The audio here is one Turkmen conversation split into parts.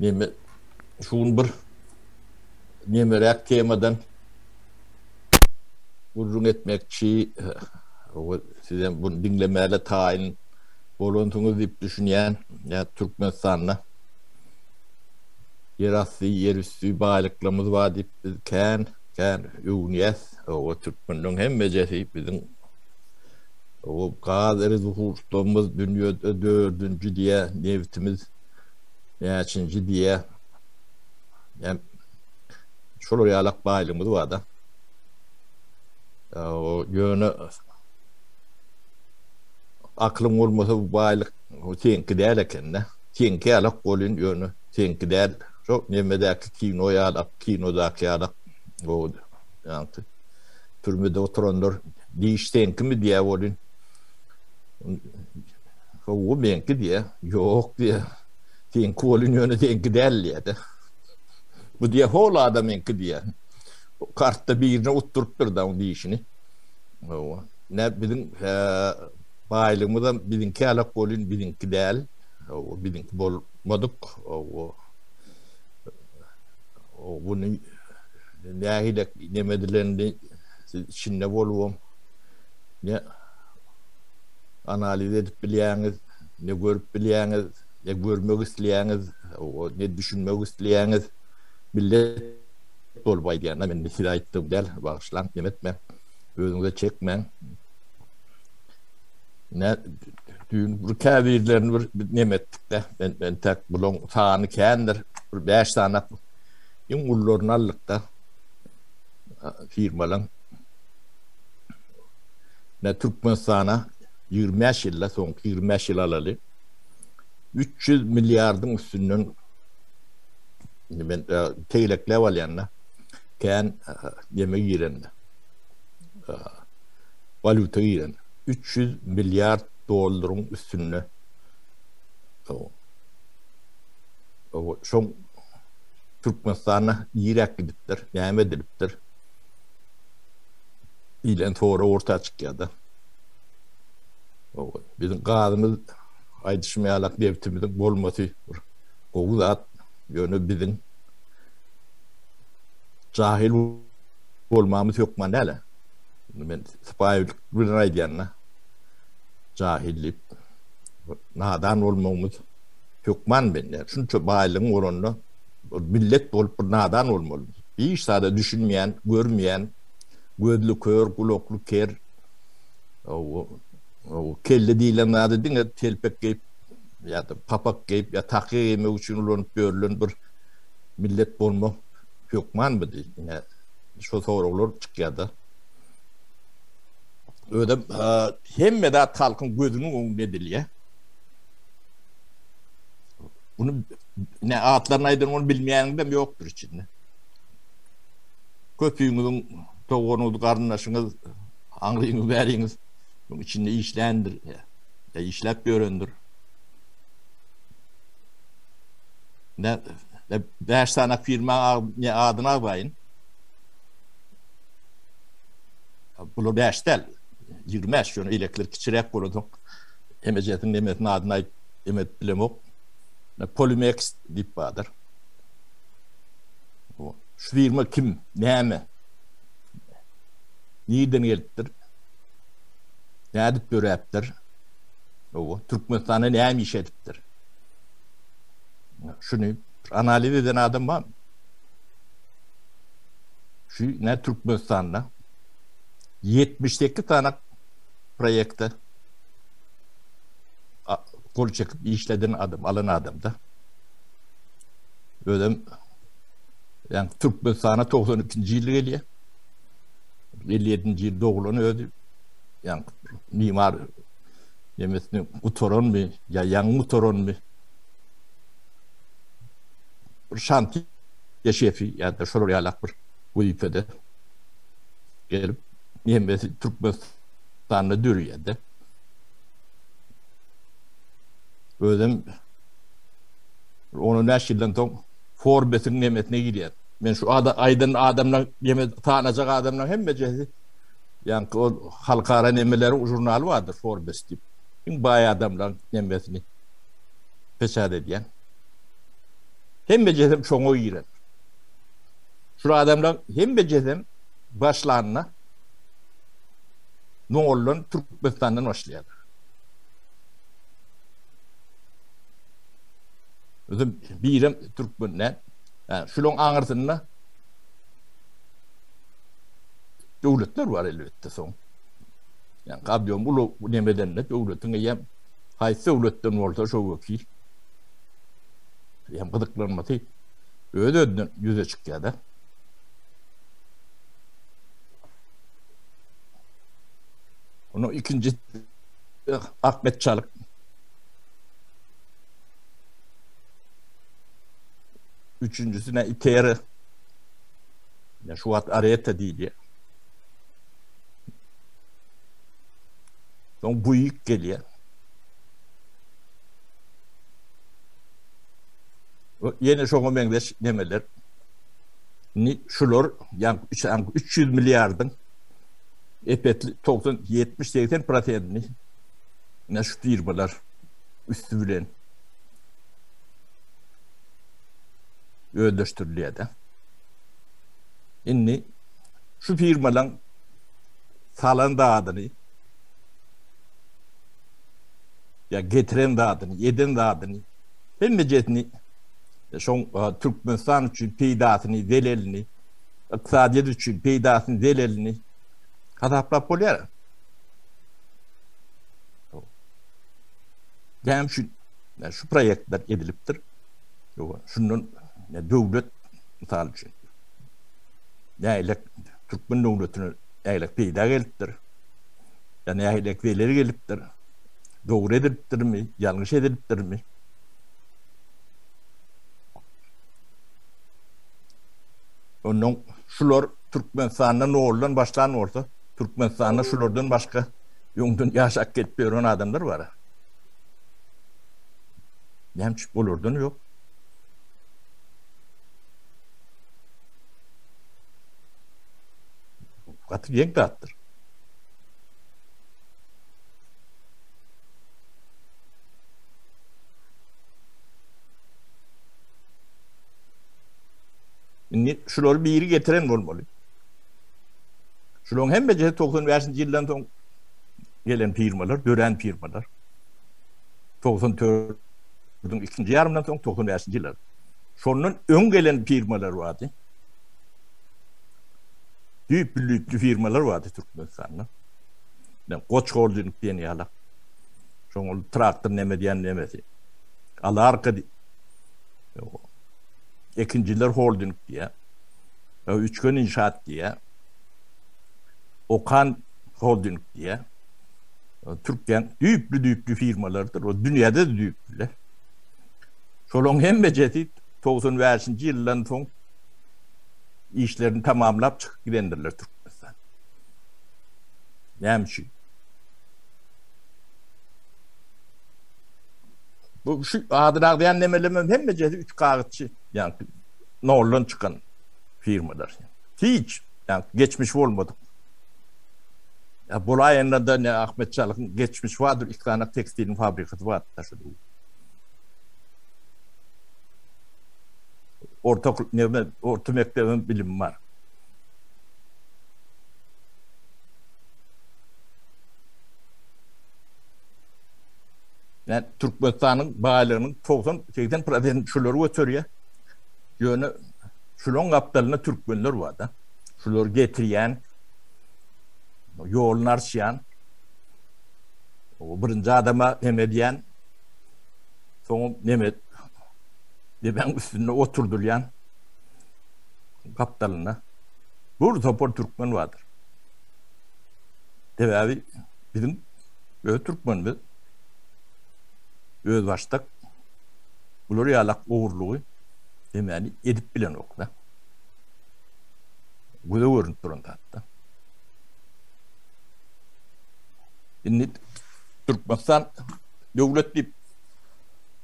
neme şuun bir nemerek temadan urun etmekçi o sizden bunu dinlemeli tayin bolontuğunu deyip düşünen ya Türkmenistan'la yerasy yerüstü bağlıklarımız var deyip biz kan üniyet o Türkmenlerin hem mecesi bizim o kadar zuhurluğumuz dünyada dördüncü diye nevtimiz ya üçüncü diye yani şöyle yalak bağlımız var da o yönü aklım olmasa bu bağlık o tenki derken ne tenki alak olun yönü tenki der çok nemedeki kinoya alak kinodaki alak o yani türmede oturanlar diş tenki mi diye olun o benki diye yok diye tenki olun yönü tenki derliye de bu diye hol adamınki diye kartta birine oturup da onun işini o ne bizim baylığımızda bizimki alak olun bizimki değil o bizimki bolmadık o bunu nehide nemedilerini içinde bolum ne analiz edip bilýäňiz ne görüp bilýäňiz ne görmek isleýäňiz o ne düşünmek isleýäňiz millet bolbaý diýen men size aýtdym del bagşlan demetme özüňize çekmeň ne düň bir käbirlerini bir nemetdik de ben tek bulun taany kendir bir 5 tane ýyň ullaryny alykda firmalar ne Türkmenistan'a 25 yılla son 25 yıl alalı 300 milyardın üstünden ben teylekle var yanına kan yemek yiyen valuta yiyen 300 milyar doların üstünde o son Türkmenistan'a yiyerek gidiptir, yemek ediliptir. İlen sonra orta çıkıyordu. Bizim kadımız aydışmayarak devletimizin bolması o zat yönü bizim cahil olmamız yok mu ne? Ben spaylık bir aydiyanla cahillik nadan olmamız yok man ben. Çünkü baylığın oranını millet olup nadan olmalı. Hiç sadece düşünmeyen, görmeyen, gözlü kör, kulaklı ker o kelle diýilen adı diňe telpek geyip ya da papak geyip ya taky yemek üçin ulanyp görülen bir millet bolmak hökman bu diýene şu soralar çykýardy. Öde hemme de halkyň gözüniň öňünde edilýär. Bunu ne atlaryny aýdyryn onu bilmeýäňde ýokdur içinde. Köpüňiziň toğunuňyz garnaşyňyz aňryňyz bäriňiz bunun içinde işlendir ya işlep göründür. Ne 5 tane firma ne adına bayın. Bu 5 tel 20 şunu elektrik kiçirek bolýar. Emejetin demetini adına emet bilemok. Ne Polymex dip badır. Şu firma kim? Näme? Niden gelipdir? Ne edip böräpdir? O Türkmenistan'a näme iş edipdir? Şunu analiz eden adam var. Şu ne Türkmenistan'da 78 tane proyekte kol çekip işleden adam, alan adam da. Öyle yani Türkmenistan'a 92. yıl geliyor. 57. yıl doğulanı öyle. Yani mimar yemesini utoron mu ya yan utoron mu şantiye şefi ya da şuraya alak bir vazifede gelip yemesi Türkmenistan'da duruyor da öyle onun neşilden ton Forbes'in nimetine gidiyor. Ben şu aydan adamla yemek tanacak adamla hem beceri yani o halkara nemeleri jurnal vardır Forbes tip. Bayağı adamlar nemesini peşad ediyen. hem becedem şoňa girer. Şu adamlar hem becedem başlarına Noğolun Türkmenistan'dan başlayadı. Özüm birim Türkmenler, yani şulon ağırsınna devletler var elbette son. Yani kabyon bu nemedenle devletin yem haysi devletten olsa şu vakil. Yem gıdıklanması öyle yüze çıkıyordu. Onu ikinci Ahmet Çalık. Üçüncüsüne İteri. Ya şu at arayeta değil ya. Son bu yük geliyor. Yine şoğun mendeş demeler. Ni şulor yani 300 milyardın epetli 70-80%'ni ne şu firmalar üstü bilen ödüştürülüyor da. İnni şu firmaların salan dağıdını ya getiren dağıdını, yeden dağıdını hem mecetini şon Türkmenistan için peydatını, zelelini iktisadiyet için peydatını, zelelini kadapla polyar. Yani şu projeler ediliptir. Şunun devlet misal için. Yani Türkmen devletinin eylek peyda geliptir. Yani eylek veleri geliptir. Doğru ediliptir mi? Yanlış ediliptir mi? Onun şular Türkmenistan'dan oğuldan başlan orta. Türkmenistan'da şulardan başka yongdun yaşak ketmiyor olan adamlar var. Nemçik olurdan yok. Katı yenk dağıttır. Şuları bir yeri getiren olmalı. Şuların hem beceri 95. yıldan sonra gelen firmalar, dören firmalar. 94'ün ikinci yarımdan sonra 95. yıllar. Şunun ön gelen firmalar vardı. Büyük firmalar vardı Türkmenistan'da. Yani Koç Holding diyen yalak. Şunun traktör nemedi. Allah arka ikinciler Holding diye. Üçgen İnşaat diye. Okan Holding diye. Türkiye'nin büyüklü firmalardır. O dünyada da büyüklüler. Şolun hem beceri 95. yıldan sonra işlerini tamamlap çıkıp gidendirler Türkmenistan. Yani bu şu adına diyen nemelemem hem beceri 3 kağıtçı yani Norlan çıkan firmalar. Hiç yani geçmiş olmadı. Ya Bolaya'nda da ne Ahmet Çalık'ın geçmiş vardır. İki tane tekstilin fabrikası var. Orta mektebin bilimi var. Yani Türkmenistan'ın bağlarının 90-80% şuları götürüyor. Yani şunun kaptalına Türkmenler var da. Şuları getiriyen yolun arşiyan o birinci adama emediyen sonra Mehmet ben üstüne oturduryan kaptalına burada por Türkmen vardır. Tabi abi bizim böyle Türkmenimiz öz baştak bunları yalak uğurluğu demeni edip bilen okla. Bu da görüntü durumda hatta. Şimdi Türkmenistan devlet bir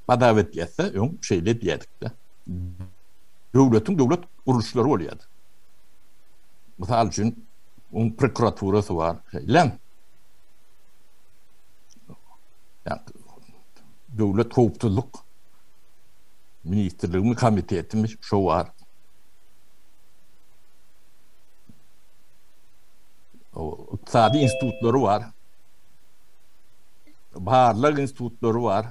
adavet yetse yok şeyle diyedik de. Devlet kuruluşları oluyordu. Misal için onun prokuraturası var. Şeyle yani devlet hukukçuluk Ministerliğimiz, komitetimiz şu var. O iktisadi institutları var. Baharlık institutları var.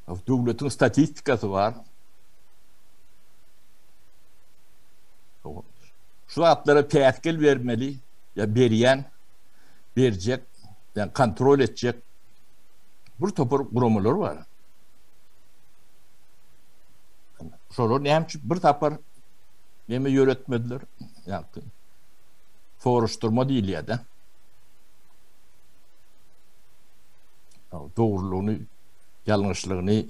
Devletin statistikası var. Şu atlara tetkil vermeli. Ya verecek, yani kontrol edecek. Bu topur kurumaları var. Sonra ne bir tapar nemi yöretmediler. Yani soruşturma değil ya da. Doğruluğunu, yanlışlığını,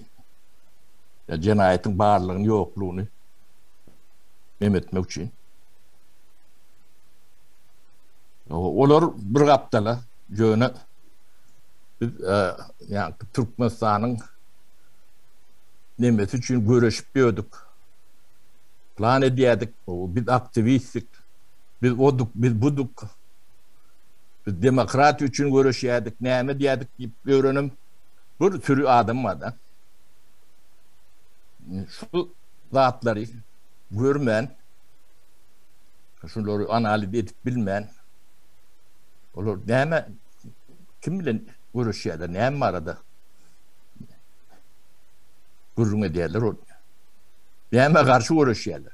ya cinayetin bağırlığını, yokluğunu memetmek için. Olar bir kaptala yönü yani Türkmenistan'ın nemesi için görüşüp diyorduk. Plan ediyorduk. Biz aktivistlik. Biz oduk, biz buduk. Biz demokrat için görüşüyorduk. Neyme diyorduk deyip öğrenim. Bir sürü adım var da. Şu zatları görmeyen, şunları analiz edip bilmeyen olur. Neyme kim bilen görüşüyorlar. Neyme arada gurrun ediyorlar. Neyme karşı görüşüyorlar.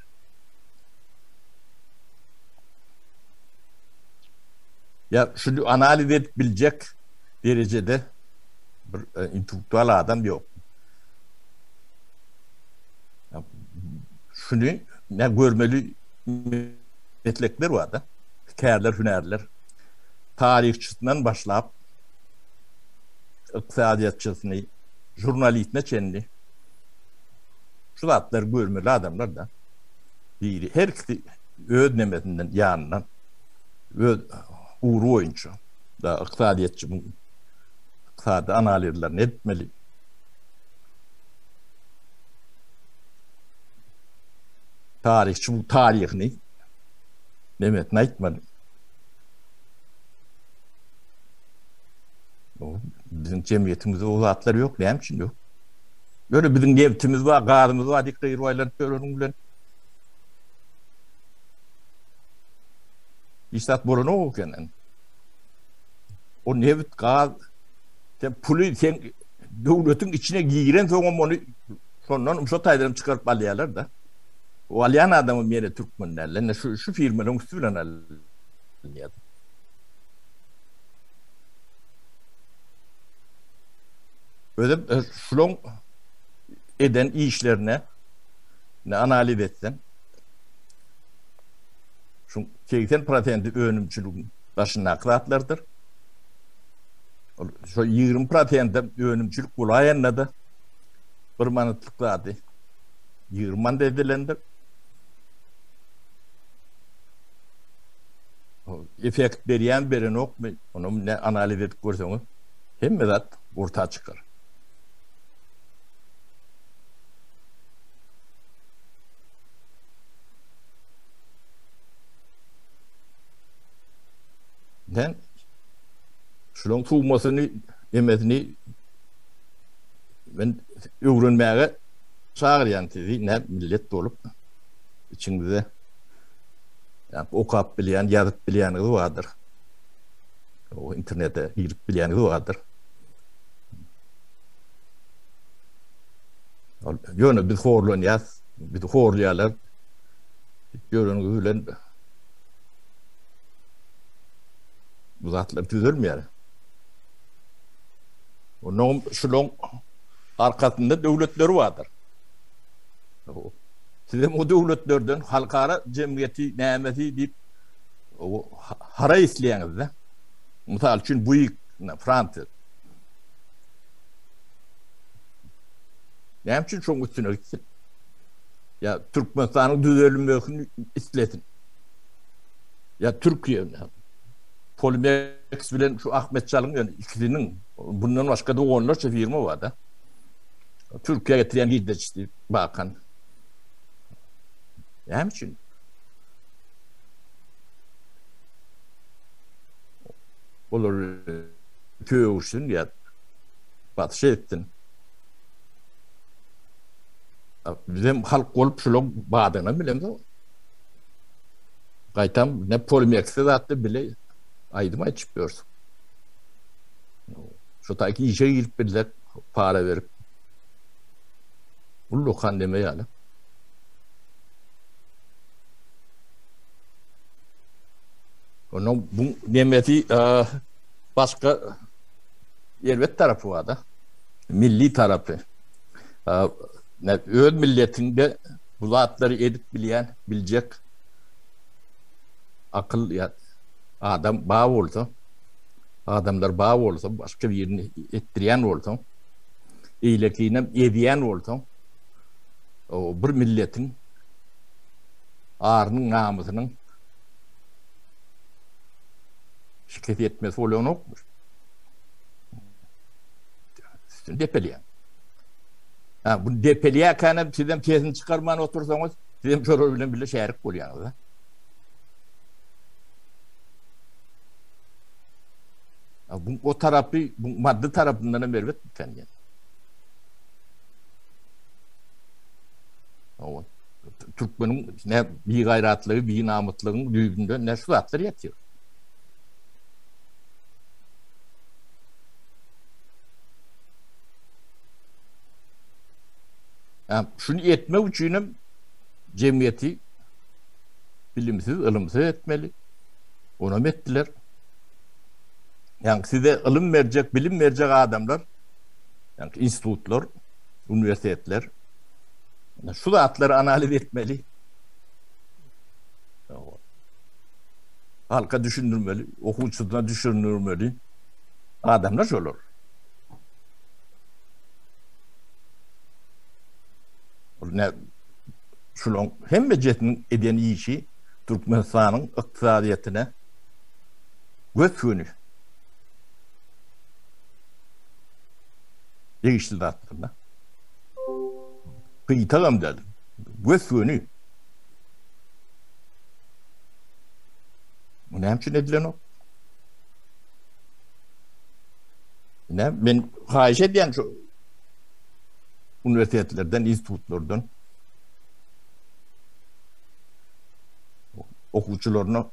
Ya şunu analiz edip bilecek derecede bir intelektüel adam yok. Ya, şunu ne görmeli meslekler var da. Hikayeler, hünerler. Tarihçisinden başlayıp iktisadiyatçısını, jurnalistine kendi şu zatları görmeli adamlar da biri. Her ikisi ödnemesinden yanından uğru oyuncu da iktisadiyatçı bu iktisadi analizlerini etmeli. Tarihçi bu tarihini Mehmet Naitmeli. Bizim cemiyetimizde o zatları yok. Ne için yok? Böyle bizim devletimiz var, gazımız var, dikkat irvaylar görüyorum bilen. İşte burnu o kenan. O nevt gaz, sen pulu sen devletin içine giren sonra onu sonradan umşotaylarını çıkarıp alıyorlar da. O alyan adamın yine Türkmenlerle şu firmaların üstüyle alıyorlar. Böyle şulon eden işlerine ne analiz etsen şu 80% önümçülüğün başına kıratlardır. Şu 20% önümçülük bulayanla da permanentliklerdi. 20 dedilendir. Efekt veren veren yok mu? Onu ne analiz edip görseniz hem de ortaya çıkar. Den şunun tuğmasını yemesini ben öğrenmeye çağırıyan sizi ne millet olup içinde yani okuyup bilen, yazıp bileniniz vardır. O internete girip bileniniz vardır. Yönü biz horlanıyız, biz horlayalar. Görünüz öyle bu zatlar düzelmiyor. Onun şunun arkasında devletleri vardır. Sizin o devletlerden halkara cemiyeti, nemeti deyip hara isteyeniz de. Misal için büyük Fransa. Ne için çok üstüne gitsin? Ya Türkmenistan'ın düzelmesini istetin. Ya Türkiye Polimex bilen şu Ahmet Çalın yani ikisinin bundan başka da onlarca firma var da. Türkiye'ye getiren gidecekti bakan. Yani için olur köy olsun ya batış ettin. Bizim halk olup şulon bağdığını bilemiz o. Gaytam ne polimeksi zaten bile aydıma çıkıyorsun. Şu taki işe girip bilek para verip ullu kan deme yani. Onun bu demeti başka elbet tarafı var da. Milli tarafı. Öz milletinde bu zatları edip bilen, bilecek akıl ya adam bağ olsa, adamlar bağ olsa, başka bir yerini ettiren olsa, iyiliğine ediyen olsa, o bir milletin ağrının namusının şikayet etmesi oluyor yokmuş. Depeliyen. Bu depeliye kanı sizden tezini çıkarman otursanız sizden şöyle bilen bile şerik oluyorsunuz. O tarafı, bu madde tarafından mervet biten yani. Türkmenin ne bir gayratlığı, bir namutlığın düğünde ne suatları yatıyor. Şunu etme uçuyla cemiyeti bilimsiz, ılımsız etmeli. Onu ettiler. Yani size ılım verecek, bilim verecek adamlar, yani institutlar, üniversiteler, yani şu zatları analiz etmeli. Halka düşündürmeli, okuyucusuna düşündürmeli. Adamlar şöyle olur. Ne şulon hem meclisinin eden iyi işi Türkmenistan'ın iktisadiyetine götürünü değişti aslında. Kıyıtalım dedim. Götürünü. Bu ne için edilen o? Ne? Ben hayiş ediyen şu üniversitelerden, institutlardan okuyucularına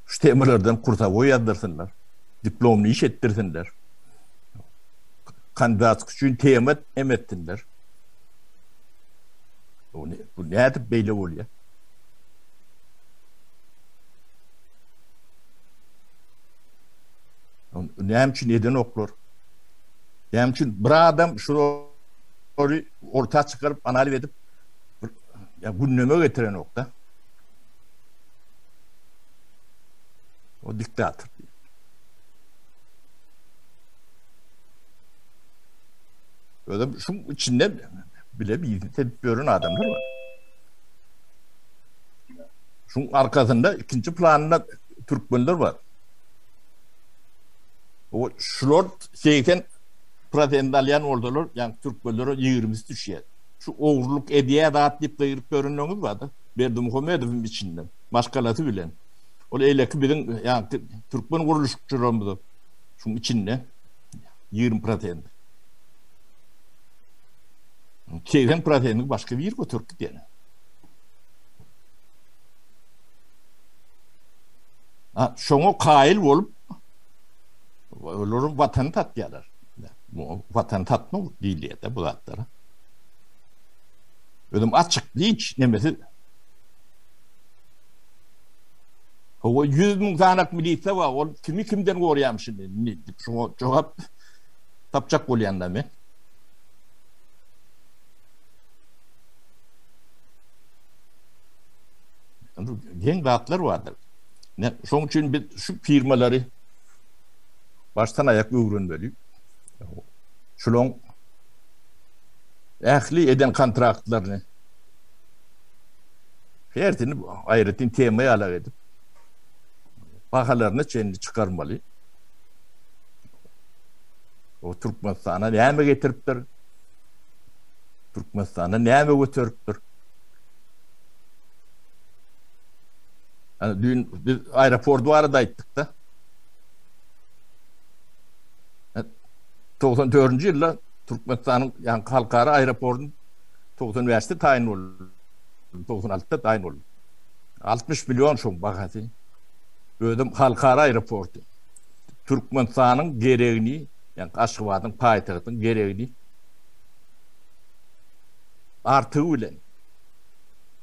şu temalardan kursa yazdırsınlar. Diplomunu iş ettirsinler. Kandidat için temat emettinler. Bu ne edip böyle oluyor? Ne için neden okur? Ne için bir adam şu ortaya çıkarıp analiz edip ya gündeme getiren nokta o diktatör. Öyle şu içinde bile bir tedbirin adamlar var. Şunun arkasında ikinci planında Türkmenler var. O şlort şeyken Pratendalyan ordular yani Türkmenlere 20'si düşüyor. Şu oğurluk ediye dağıtlayıp da girip görünüyoruz vardı. Berdi Muhammedov'un içinden. Başkalatı bilen. O eyleki bilin yani Türkmen kuruluşçularımızı. Şunun içinde 20 Pratend. Şeyden Pratend'in başka bir yer götürdük yani. Şunu kail olup onların vatanı tatyalar. Vatan tatma değil diye de bu zatlara. Ödüm açık linç nemesi. O 100 bin zanak milite var. O kimi kimden koruyam şimdi? Şu cevap tapacak olayanlar mı? Gen rahatlar vardır. Ne, son için bir şu firmaları baştan ayak öğrenmeli. Şulon ehli eden kontraktlarını fiyatını ayrıtın temaya alak edip bakalarını kendi çıkarmalı. O Türkmenistan'a ne mi getiriptir? Türkmenistan'a ne mi götürüptür? Yani dün biz aeroportu aradaydık da 94. yılda Türkmenistan'ın yani halkara aeroportun Toğuz üniversite tayin oldu. 96'da tayin oldu. 60 milyon şoň bahasy. Ödüm halkara aeroportu. Türkmenistanyň geregini, yani Aşgabatyň paýtagtyň geregini artığı bilen,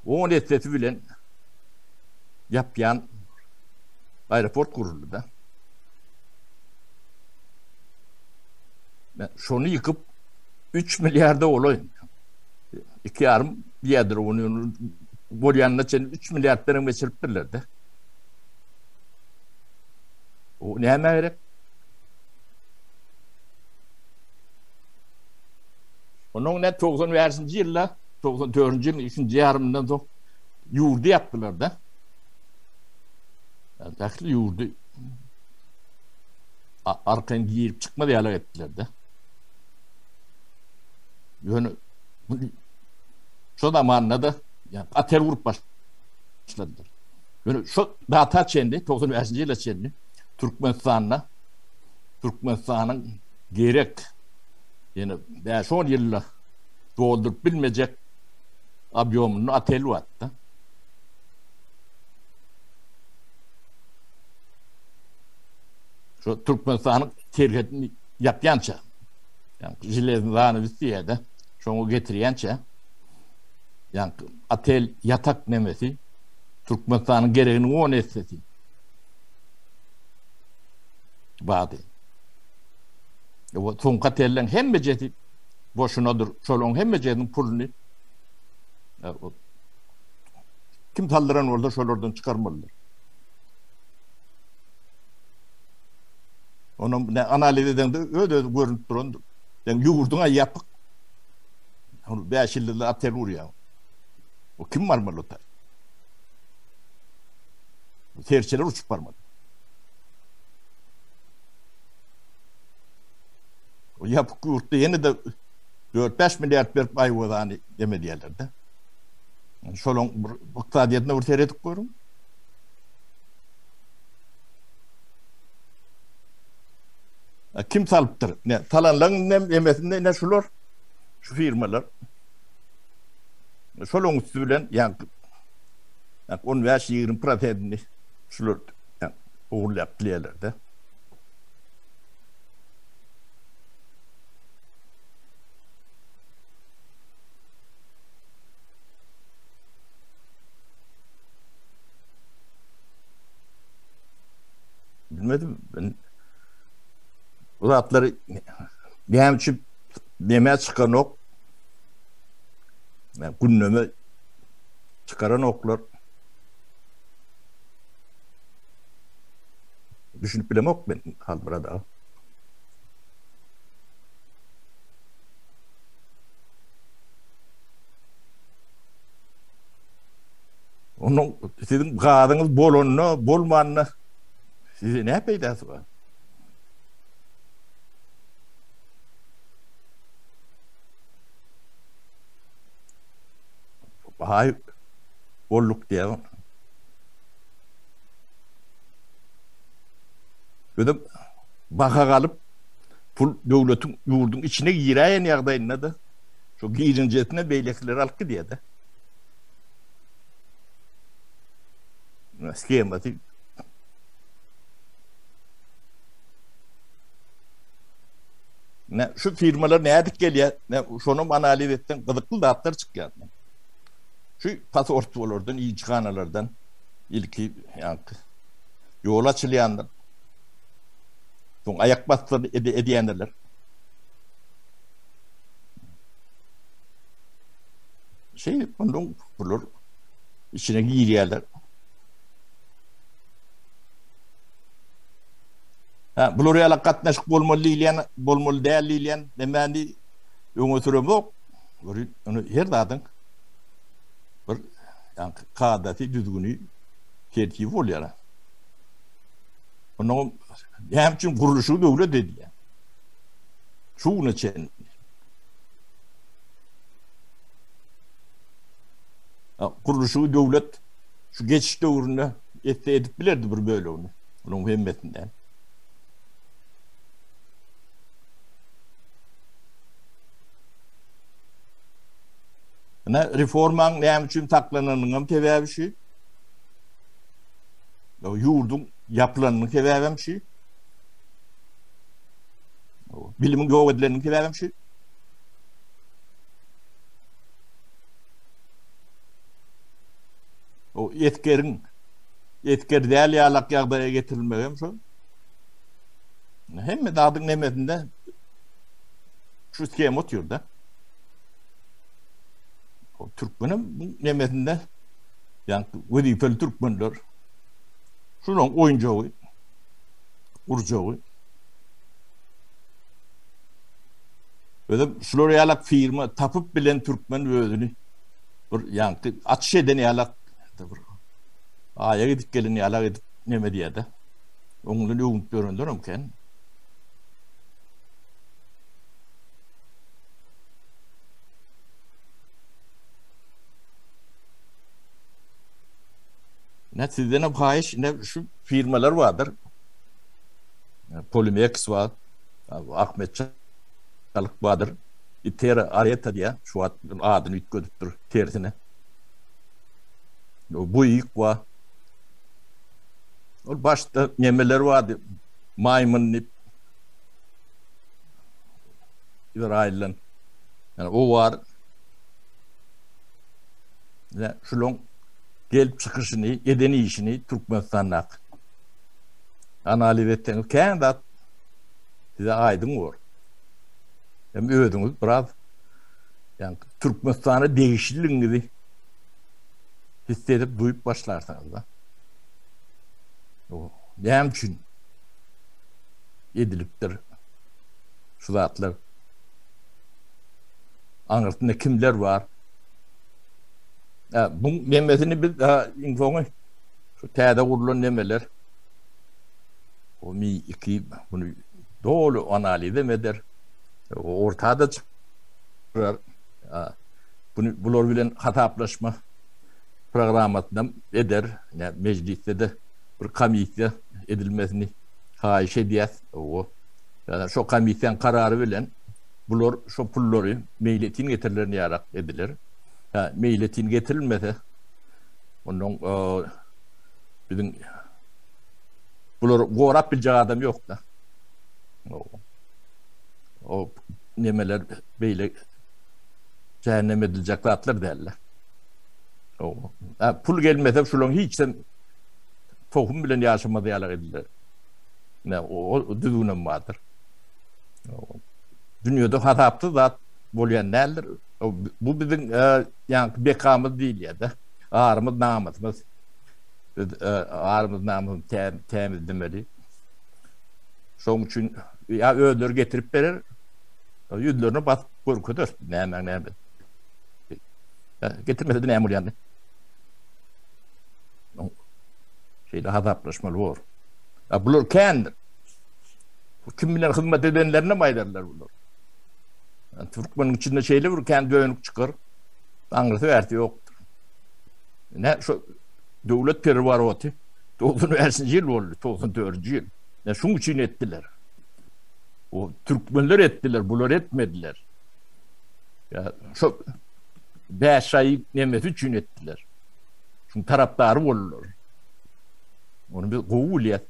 10 eteti bilen yapyan aeroport kuruldu da. Ben şonu yıkıp 3 milyarda olayım. 2,5 diýerdir onu bolýanyna çen 3 milyard derem geçiripdirler de. O näme gerek? Onun ne 95-nji ýylda, 94-nji ýylyň 2-nji ýarymyndan soň ýurdy ýapdylar da. Dakly ýurdy. Arkan girip çıkma diyalog ettiler de. Yani şu zamanla da yani ater vurup başladılar. Yani şu data çendi, 95 yıla çendi. Türkmenistan'ın gerek yani 5-10 yılla doldurup bilmeyecek abyomunu atelu attı. Şu Türkmenistan'ın tercihini yapyança, yani Jilezindan'ı vistiyede, şunu getiriyençe, yani atel yatak nemesi, Türkmenistan'ın gereğini o nesnesi. Bağdı. O son katellerin hem meceti boşunadır, şolun hem mecetin pulunu kim taldıran orada şolordan çıkarmalıdır. Onun ne analiz eden de öyle görünüp duran. Yani yurduna yapık. 5 yılda ater vuruyor. O kim var mı lota? Terçeler uçup varmadı. O yapık yurtta yine de 4-5 milyar verip ay vazani demedi yerlerde. Yani şolun iqtisadiyetine bir seyredip koyurum. Kim salıptır? Ne talanların emesinde ne şular? Şu firmalar. Şolun üstü bilen yani 15-20% şular yani uğurlayıp bilirlerdi. Bilmedim ben. O zatları benim için demeye çıkan ok, yani gündeme çıkaran oklar düşünüp bilem ok ben hal burada. Onun sizin gadınız bolonunu, bolmanını size ne peydası var? Hay bolluk diye. Ödüm baka kalıp pul devletin yurdun içine gireyen yağdayına da şu girincetine beylekleri halkı diye de. Skemati. Ne şu firmalar ne adık geliyor? Ne şunu analiz ettin gıdıklı dağıtlar çıkıyor. Şu pasaportlardan, iyi çıkanalardan ilki yani yol açılayanlar, son ayak bastırı edeyenler. Bunun bulur, içine giriyorlar. Bulur ya katnaşık bolmalı değerliyle demeni öňe sürem yok. Onu her dağdan bir yani kadati düzgünü tertip bolýar. Onun hem için kuruluşu devlet dedi ya. Şunu için. Kuruluşu devlet şu geçiş dövründe edip bilirdi bir böyle onu. Onun hemmetinden. Ne reforman näme üçin taklananyňam sebäbi şu. O ýurdun ýapylanynyň sebäbim şu. Bilimin ýok edileniň sebäbim şu. O etker däl ýalak ýagdaýa getirilmegem şu. Hemme dadyň nemesinde şu skema otuyor da. O Türkmenim bu nemesinde yani wezifeli Türkmenler şunun oyuncağı, urcağı. Öyle şular ýalak firma tapıp bilen Türkmen özüni bir yani atış eden ýalak aya gidip gelin ýalak edip neme diýdi. Oňuny öňüp göründirim ken. Ne sizden haýyş ne şu firmalar vardır. Polymex var. Ahmet Çalık vardır. İter Areta diye şu adını ütködüpdür tersine. Bu ilk var. O başta nemeler vardı. Maymun nip. İbrahim'le. Yani o var. Ne şulon gelip çıkışını, edeni işini Türkmenistan'da analiz ettiğiniz kendi size aydın var. Hem ödünüz biraz yani Türkmenistan'ı değişikliğini hissedip duyup başlarsanız da o ne için ediliptir şu zatlar anlatında kimler var. Bu nemesini biz infonu şu täze kurulan nemeler o mi iki bunu doğru analiz eder. O ortada çıkar. Bunu bular bilen hataplaşma programatdan eder. Yani mecliste de bir komissiya edilmesini haýyş edýär. O yani şu komissiýanyň karary bilen bular şu pullary meýletin getirilerini ýarak edilir. Meýletin getirilmese onun bizim bular gorap biljek adam ýok da. O nemeler beýle cehennem ediljek zatlar däller. O pul gelmese şulan hiçsen tohum bilen ýaşamady ýalak edilir. Ne o düdünem vardır. Dünýede hataply zat bolýan näler? Bu bizim yani bekamız değil ya da ağrımız namımız temiz demeli. Şoň üçin ya ödür getirip berer yüzlerini basıp korkutur. Ne. Getirmese de ne yani. Şeyde hataplaşmalı var. Bular kendir. Kim bilen hizmet edenlerine maydarlar bular. Yani Türkmenin içinde şeyle vur kendi önük çıkar. Angrısı verti yoktur. Ne şu devlet peri var oti. 90 yıl oldu. 94 yıl. Ne şunun için ettiler. O Türkmenler ettiler. Bunlar etmediler. Ya şu 5 ay nemesi için ettiler. Şunun taraftarı olurlar. Onu bir kovul et.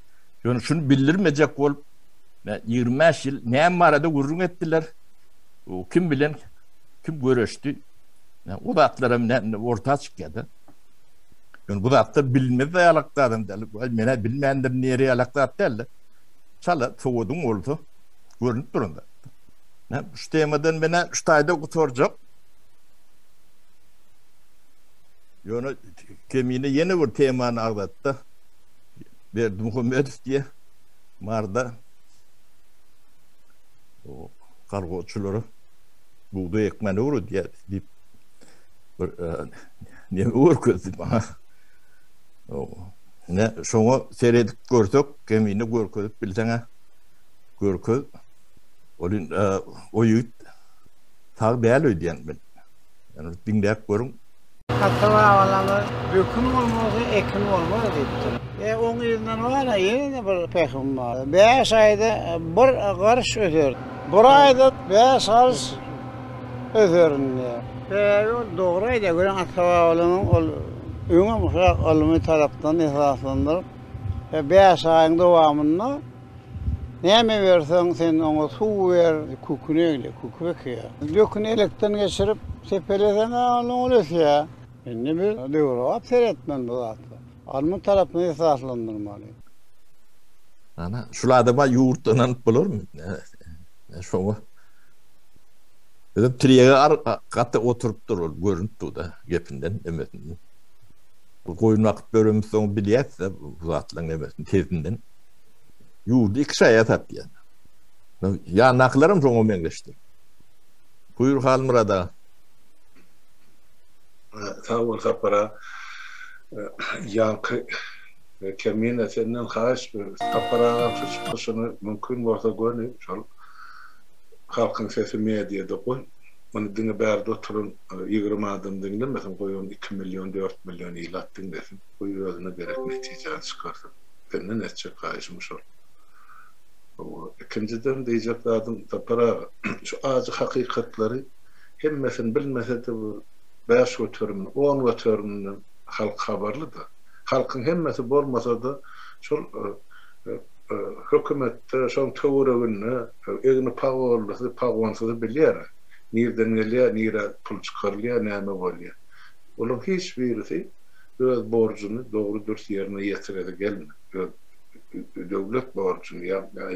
Yani şunu bildirmeyecek ol. 25 yıl ne marada gurrun ettiler. O kim bilen kim görüştü. Yani o zatlara orta çıktı. Yani bu zatlar bilmez ayakta adam derler. Mene bilmeyenler nereye ayakta derler. Çala soğudum oldu. Görünüp durunda. Şu temadan bana şu tayda kutoracak. Yani kemine yeni bir temanı ağlattı. Verdi Muhammed diye. Marda o kargoçuları buğday ekmeğine uğru diye deyip ne uğur közü bana. Ne şunu seyredip gördük, kemiğini görküdük bilsene görküd. Olun o yiğit tağ değerli ödeyen ben. Yani dinleyip görün. Hatta havalanlar bükün olmadı, ekin olmadı dedi. Onun yüzünden var ya yeni de bir pekim var. 5 ayda bir karış ödüyor. Bir ayda 5 karış ödüyor. Doğru ede gören atkabalarının öňe muhrak alımı tarapdan esaslandırıp beş ayın dowamında näme bersen sen oňa suw ber, kukunegle, kukbek ya. Dökün elekten geçirip sepelesen alın ya. Indi bir döwra seretmen bu zatda. Alımı tarapdan esaslandırmaly. Ana şuladama ýurtdan bolarmy? Şoňa dedim triýege gaty oturup durur, görünüp da gepinden emesinden. Bu goýun wagt bölüm soň bilýärse bu zatlaryň emesinden tezinden. Ýurdy iki şaý atat ýa. Ya naklarym şoňa meňleşdi. Buyur Halmurada. Sağ ol Sapara. Yankı kemine senden haş Saparaga çıkışını mümkün bolsa görnüp şol halkyň sesi mediada goý. Onu diňe bärde oturun 20 adam diňlemesen goýun 2 milyon 4 milyon ilat diňlesin. Bu ýöne gerek netije çykarsın. Senden netçe gaýşymy şol. O ikinciden diýjek adam Saparaga şu azy hakykatlary hemmesin bilmese de bu beş götürümün, 10 götürümün halk habarlı da. Halkın hemmesi bolmasa da şol hökümetde şol töweregini, egni pagorlygy, pagwansyzy bilýär. Nirden gelýär, nire pul çykarylýar, näme bolýar. Olaň hiç birisi öz borcuny dogry dürüst ýerine ýetirede gelmedi. Döwlet borcuny ýa-da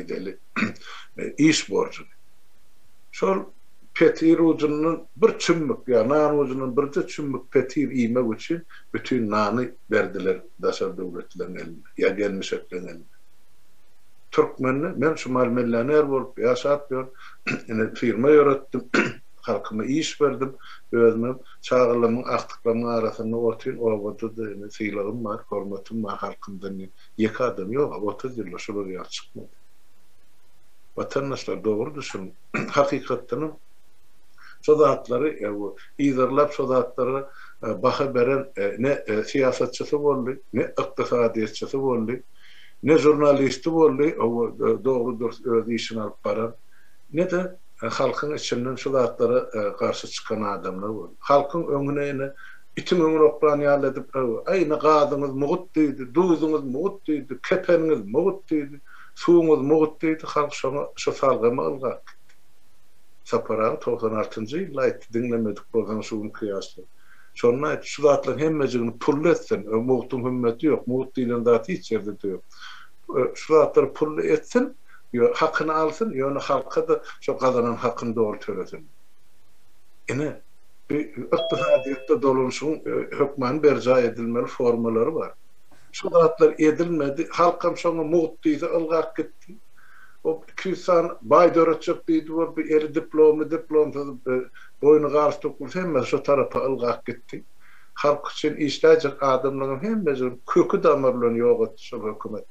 iş borcuny. Şol petir ucunun bir çümmük ya nan ucunun bir çümmük petir iýmek üçin bütün nany berdiler daşar döwletlerin eline ya gelmişeklerin eline. Türkmenni men şu malmelläner bolup ýaşapýar. Ene firma ýöretdim. Halkyma iş berdim. Özüme çağırlymyň aktyklarynyň arasyna otyn obada da ene syýlygym bar, hormatym bar halkymdan. Ýeki adam ýok, 30 ýyl şolar ýa çykmady. Vatandaşlar dogry düşün. Hakykatdan sodatları ýa-da sodatları baha beren ne siýasatçysy boldy, ne ykdysadyatçysy boldy, ne jurnalisti boldy, o dogry öz işini alyp baran, ne de halkyň içinden sodatlara garşy çykan adamlar boldy. Halkyň öňüne itin öňüne oklan ýalyp, aýna gadyňyz mugut diýdi, duýduňyz mugut diýdi, kepeniňiz mugut diýdi, suwuňyz mugut diýdi, halk şo salgymy alga. Sapara 96-njy ýyl aýtdy, dinlemedik bolgan şuň kıyasla. Şonda aýtdy, şu zatlaryň hemmejigini pully etsin, muhtum hümmeti ýok, muhut diýilen zat hiç ýerde ýok. Şu zatlary pully etsin, hakyny alsyn, ýöne halka da şo gazanan hakyny dogry töresin. Ene bir ykdysadyatda dolanşyň hökmen berja edilmeli formalary bar. Şu zatlar edilmedi, halkam şoňa muhut diýse ılgak gitdi. O küsan baýdöretjek diýdi, bir eri diplomsy boynu garşy tokul hemme şu tarafa ılgak gitdi. Halk üçin işläjek adamlaryň hemmesi kökü damarlaryny ýok etdi şu hökümet.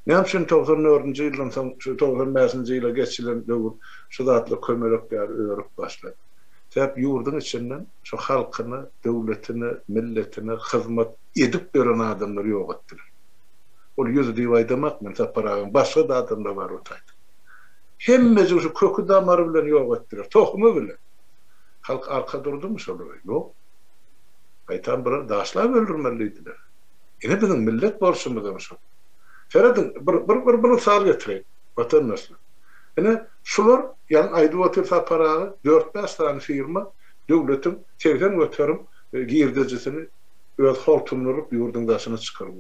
Näme üçin 94-nji ýyldan soň şu 95-nji ýyla geçilen döwür şu zatly kömelekler örüp başlady. Täp ýurdyň içinden şu halkyny, döwletini, milletini hyzmat edip beren adamlar ýok etdiler. Ol ýüzü diýip men Saparagyň başga da adamlar bar otaydy. Hemmesi şu kökü damary bilen ýok etdiler, tohumy bilen. Halk arka durdumy şolar? Ýok. Gaýtan bir daşlar öldürmelidiler. Ene biziň millet borçumyz şo. Feradyn bir sal getireyim vatandaşlar. Ene şular ýani aýdy otur Saparagy 4-5 tane firma döwletin çevren götürüm girdejisini öz hortumlaryp ýurdyň daşyna çykaryp.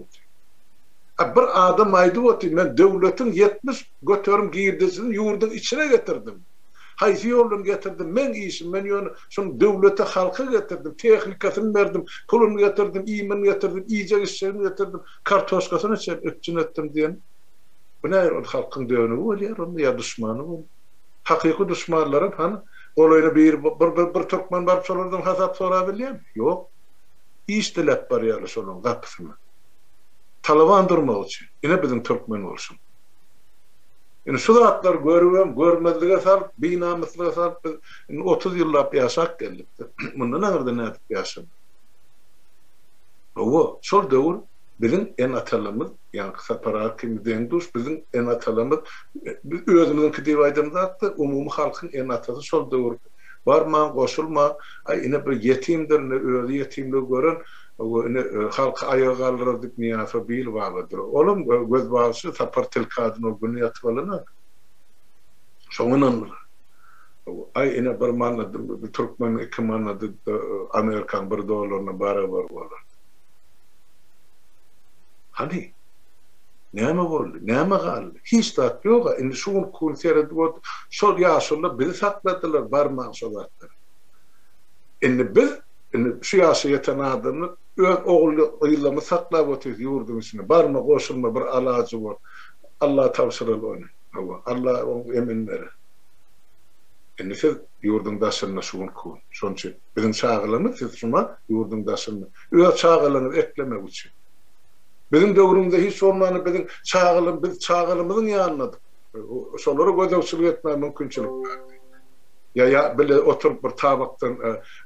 Bir adam aýdy otur, men döwletin 70 götürüm girdejisini ýurdyň içine getirdim. Haýsy ýoldan getirdim, men işim, men ýöne şonu döwlete halka getirdim, tehnikasyny berdim, puluny getirdim, iýmini getirdim, iýjek işlerini getirdim, kartoşkasyny öçün etdim diýen. Bu näme halkyň döwünü bolýar, onda ýa düşmany bol. Hakyky düşmanlaryň hani olayna bir türkmen barıp şolardan hasap sora bilýärmi? Ýok. İş dilep barýar şonuň gapysyny. Talavandyrmak üçin. Ine biziň türkmen bolşun. Yani şu zatlar görüyorum, görmezliğe sarp, binamızlığa sarp, 30 yıllap yaşak geldik. Bundan nerede ne edip yaşam? O, şol dövür, bizim en atalımız, yani Sapara kimden duş, bizim en atalımız, özümüzün kıdıyı aydımızı attı, umumi halkın en atası şol dövür. barman goşulma, ine bir yetimdir, özi yetimli gören, halk ayağa kaldırdık niyafa bil bağlıdır. Oğlum göz bağısı tapar tilkadın o günü yatvalına. Şoğunan ine bir manladı, bir Türkmen iki manladı, Amerikan bir dolarına beraber olur. Hani? Näme boldy? Näme galdy? Hiç tat yok. Indi şuň kultera dot, şol ýaşyla bizi sakladylar barman şolatlar. Indi biz, şu ýaşa ýeten adamny öz ogly ýyllamy saklap otyr ýurdun içinde. Barma goşulma bir alajy bol. Allah tawsiral onu. Allah onu emin berer. Indi siz ýurdun daşyna şuň kul. Şonçy bizim çağılymyz siz şuma ýurdun daşyna. Öz çağılanyny eklemek üçin. Bizim döwrümizde hiç olmaýan biz çağılymyzyň ýanynadyk. Şolary gözegçilik etmek mümkinçilik berdi. Ya bile oturup bir tabaktan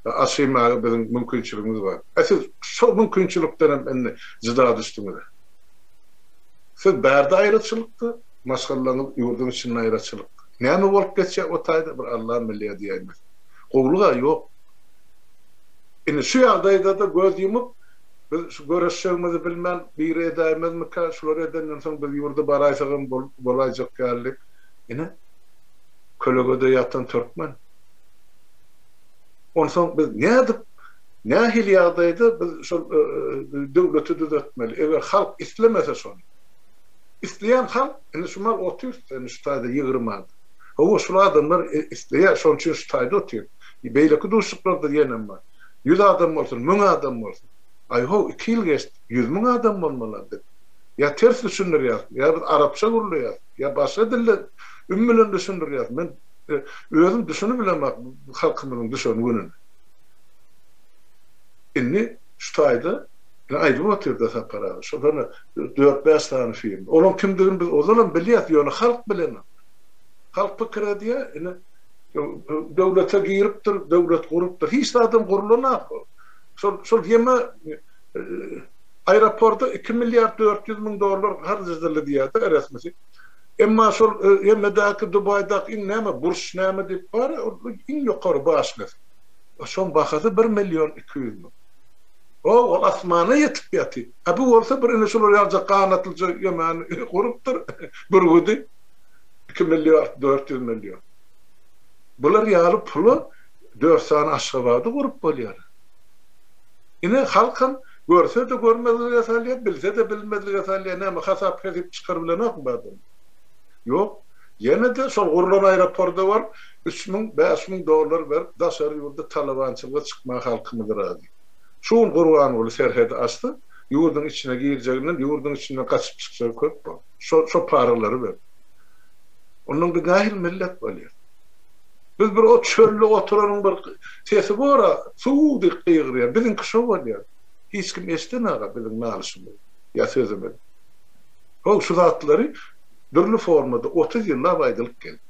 aşymagy bizim mümkinçiligimiz bar. Siz şol mümkinçilikden hem jyda düşdüňiz. Siz bärde aýryçylykdy, maşgallanyp ýurdun içinde aýryçylykdy. Näme bolup geçse o taýda bir Allah milli diýýär. Gowluga ýok. Indi şu ýagdaýda da göz ýumyp biz görüşýärmizi bilmän bir edämizmi ka şular edenden soň biz ýurda baraýsagam bolajak geldik. Ine Kölögede ýatan Türkmen. Onsoň biz nädip nähil ýagdaýda biz şol döwleti düzeltmeli. Eger halk islemese şonu. İsleyen halk ine şumal otyr, ine şu taýda ýygyrmady. O şol adamlar isleýär, şoň üçin şu taýda otyr. Beýleki duşluklarda ýenem bar. 100 adam bolsun, 1000 adam bolsun. Ayho 2 ýyl geçdi. 100.000 adam bolmaly. Ya ters düşünürýär, ya arapça gurulýar, ya başga dille ümmilen düşünürýär. Men özüm düşünüp bilemek halkymyň düşüngünini. Inni şu taýda aýdyp otyrdy sapara. Şoňa 4-5 tane film. Onuň kimdigini biz ozalan bilýär, ýöne halk bilen. Halk pikir edýär, döwlete giripdir, döwlet gurupdyr. Hiç adam gurulana. Şol ýeme aeroportda 2 milyar 400 000 dolar harcadyldy diýär resmisi. Emma şol ýemedäki Dubaýdaky näme burs näme diýip bar, iň ýokary başly. Şoň bahasy 1 milyon 200 000. O asmana ýetip ýaty. Bu bolsa bir ine şol ýarja kanatylja ýemän gurupdyr. Bir güdi 2 milyar 400 milyon. Bular ýaly puly 4 sany aşgabaty gurup bolýar. Ine halkın görse de görmezlige salya, bilse de bilmezlige salya, näme hasap edip çıkar bilenak badım. Yok, yine de şol gurulan aeroportda var, 3.000-5.000 dolar ver, daşary ýurda talabançylyga çykma halkymyz razy. Şuň gurgan bolu serhede açdy, ýurdun içine girjegini, ýurdun içinden kaçıp çyksa köp bol. Şo paralary ver. Onuň da gahil millet bolýar. Biz bir o çöllü oturanyň bir sesi bora, suwdy qyýgyrýar. Biziň kişi bolýar. Hiç kim esdenäge biziň nalyşymyz. Ya sözüme. O şu zatlary dürli formada 30 ýylla baýdylyp geldi.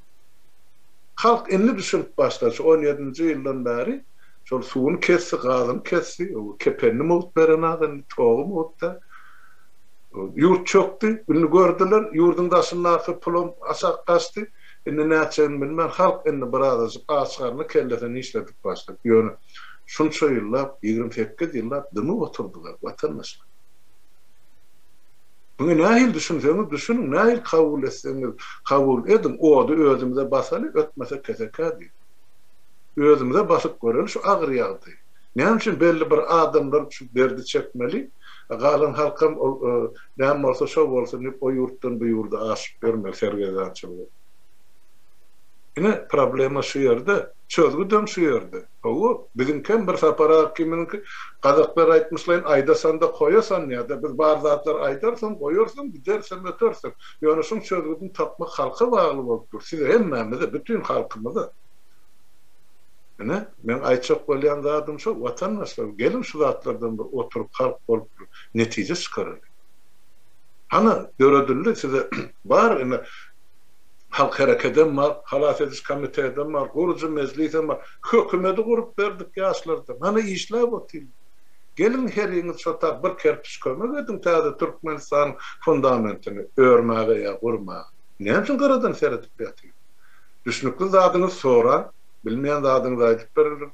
Halk enli düşünüp başladı. 17-nji ýyldan bäri şol suwuny kessi, gazyny kessi, o kepenni mowt beren adam, toğu mowtda. Ýurt çökdi, bunu gördüler, ýurdun daşyna akyp pulum aşak gaçdy. Indi näçen bilmän halk indi biraz açgarny kellesini işletip başladı. Ýöne şunça ýyllap, 28 ýyllap dymy oturdular watandaşlar. Bunu nähil düşünseňiz, düşünün, nähil kabul etseňiz, kabul edin, ody özümize basaly, ötmese kesekadi. Özümize basyp görelim, şu agyr ýagdy. Näme üçin belli bir adamlar şu derdi çekmeli? Galan halkam näme bolsa şo bolsun, o ýurtdan bu ýurda aşyp bermeli sergezançylyk. Ine problema şu ýerde, çözgüdem şu ýerde. O bizim kim bir sapara kiminki gazaklar aýtmyşlaryň aýda sanda koýasan ýa-da biz bar zatlar aýdarsan goýarsan, gidersen ötersen. Ýöne şuň çözgüdüni tapmak halka bagly bolupdyr. Siz hemmemize, bütün halkymyza. Ine men aýtjak bolýan zadym şu, watandaşlar gelin şu zatlardan bir oturup halk bolup netije çykarýar. Hana göredildi size bar ine halk harekeden var, halat ediş komiteden var, gurucu meclisen var, hökümeti gurup berdik ýaşlardan. Hana işläp otyl. Gelin her ýyňyz şota bir kerpiç kömek edin, täze Türkmenistan fundamentini örmäge ýa gurmaga. Näme üçin garadan seretip ýatyr? Düşünükli zadyňyz sonra Bilmeýän zadyňyzy aýdyp berler.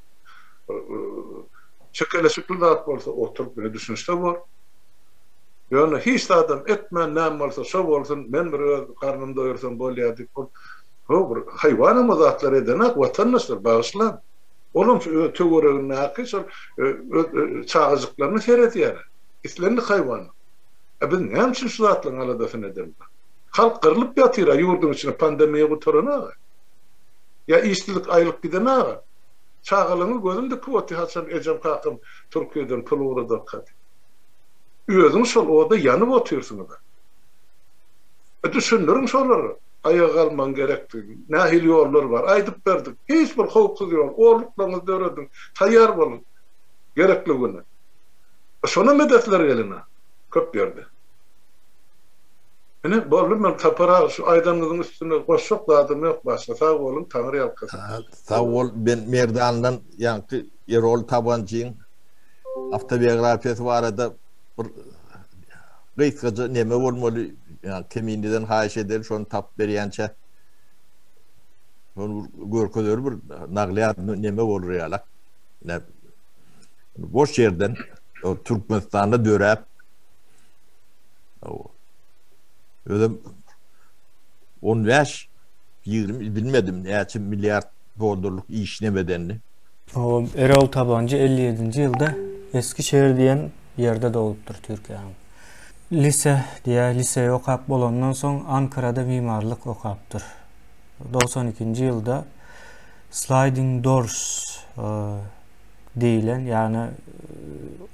Çekeleşikli zat bolsa oturup beni düşünüşde bor. Ýöne hiç adam etmän näme bolsa şo bolsun, men bir öz karnymda doýursam bolýar diýip bol. O bir haýwan zatlar edenek watandaşlar bağışlan. Olum töweregini näki şol çağıjyklaryny seretýär. İslenli haýwan. Biz näme üçin şu zatlaryň aladasyny edemik? Halk kırılıp ýatyr ýurdun içine pandemiýa gutarana. Ya işçilik aylık gidene. Çağalını gözümde kuvveti haçan ecem kakım Türkiye'den pul uğradı kat. Özün şol oda yanıp otursun da. Düşünürüm şolları. Ayağa alman gerekti. Nahil yollar var. Aydıp verdik. Hiç bir howpsuz yol. Oğluklarınızı öğredin. Tayyar olun. Gerekli güne. Şona medetler eline. Köp yerde. Yani bolum men tapara şu aydanlığın üstüne koşup da adam yok başka. Sağ olun Tanrı yalkasın. Sağ ol ben merdandan yankı Erol Tabancı'nın autobiyografiyası var da bir gıyskaca neme olmalı yani temininden haş eder şonu tap berýänçe onu görkezör bir nagliyat neme olur ýalak. Ne boş yerden o Türkmenistan'a döräp ödüm 15 20 bilmedim näçe milyard dolarlyk işine bedenli. O Erol Tabancı 57. ýylda Eskişehir diýen ýerde dowupdyr Türkiýanyň. Lise okap bolandan soň Ankara'da mimarlyk okapdyr. 92-nji ýylda Sliding Doors diýilen, ýani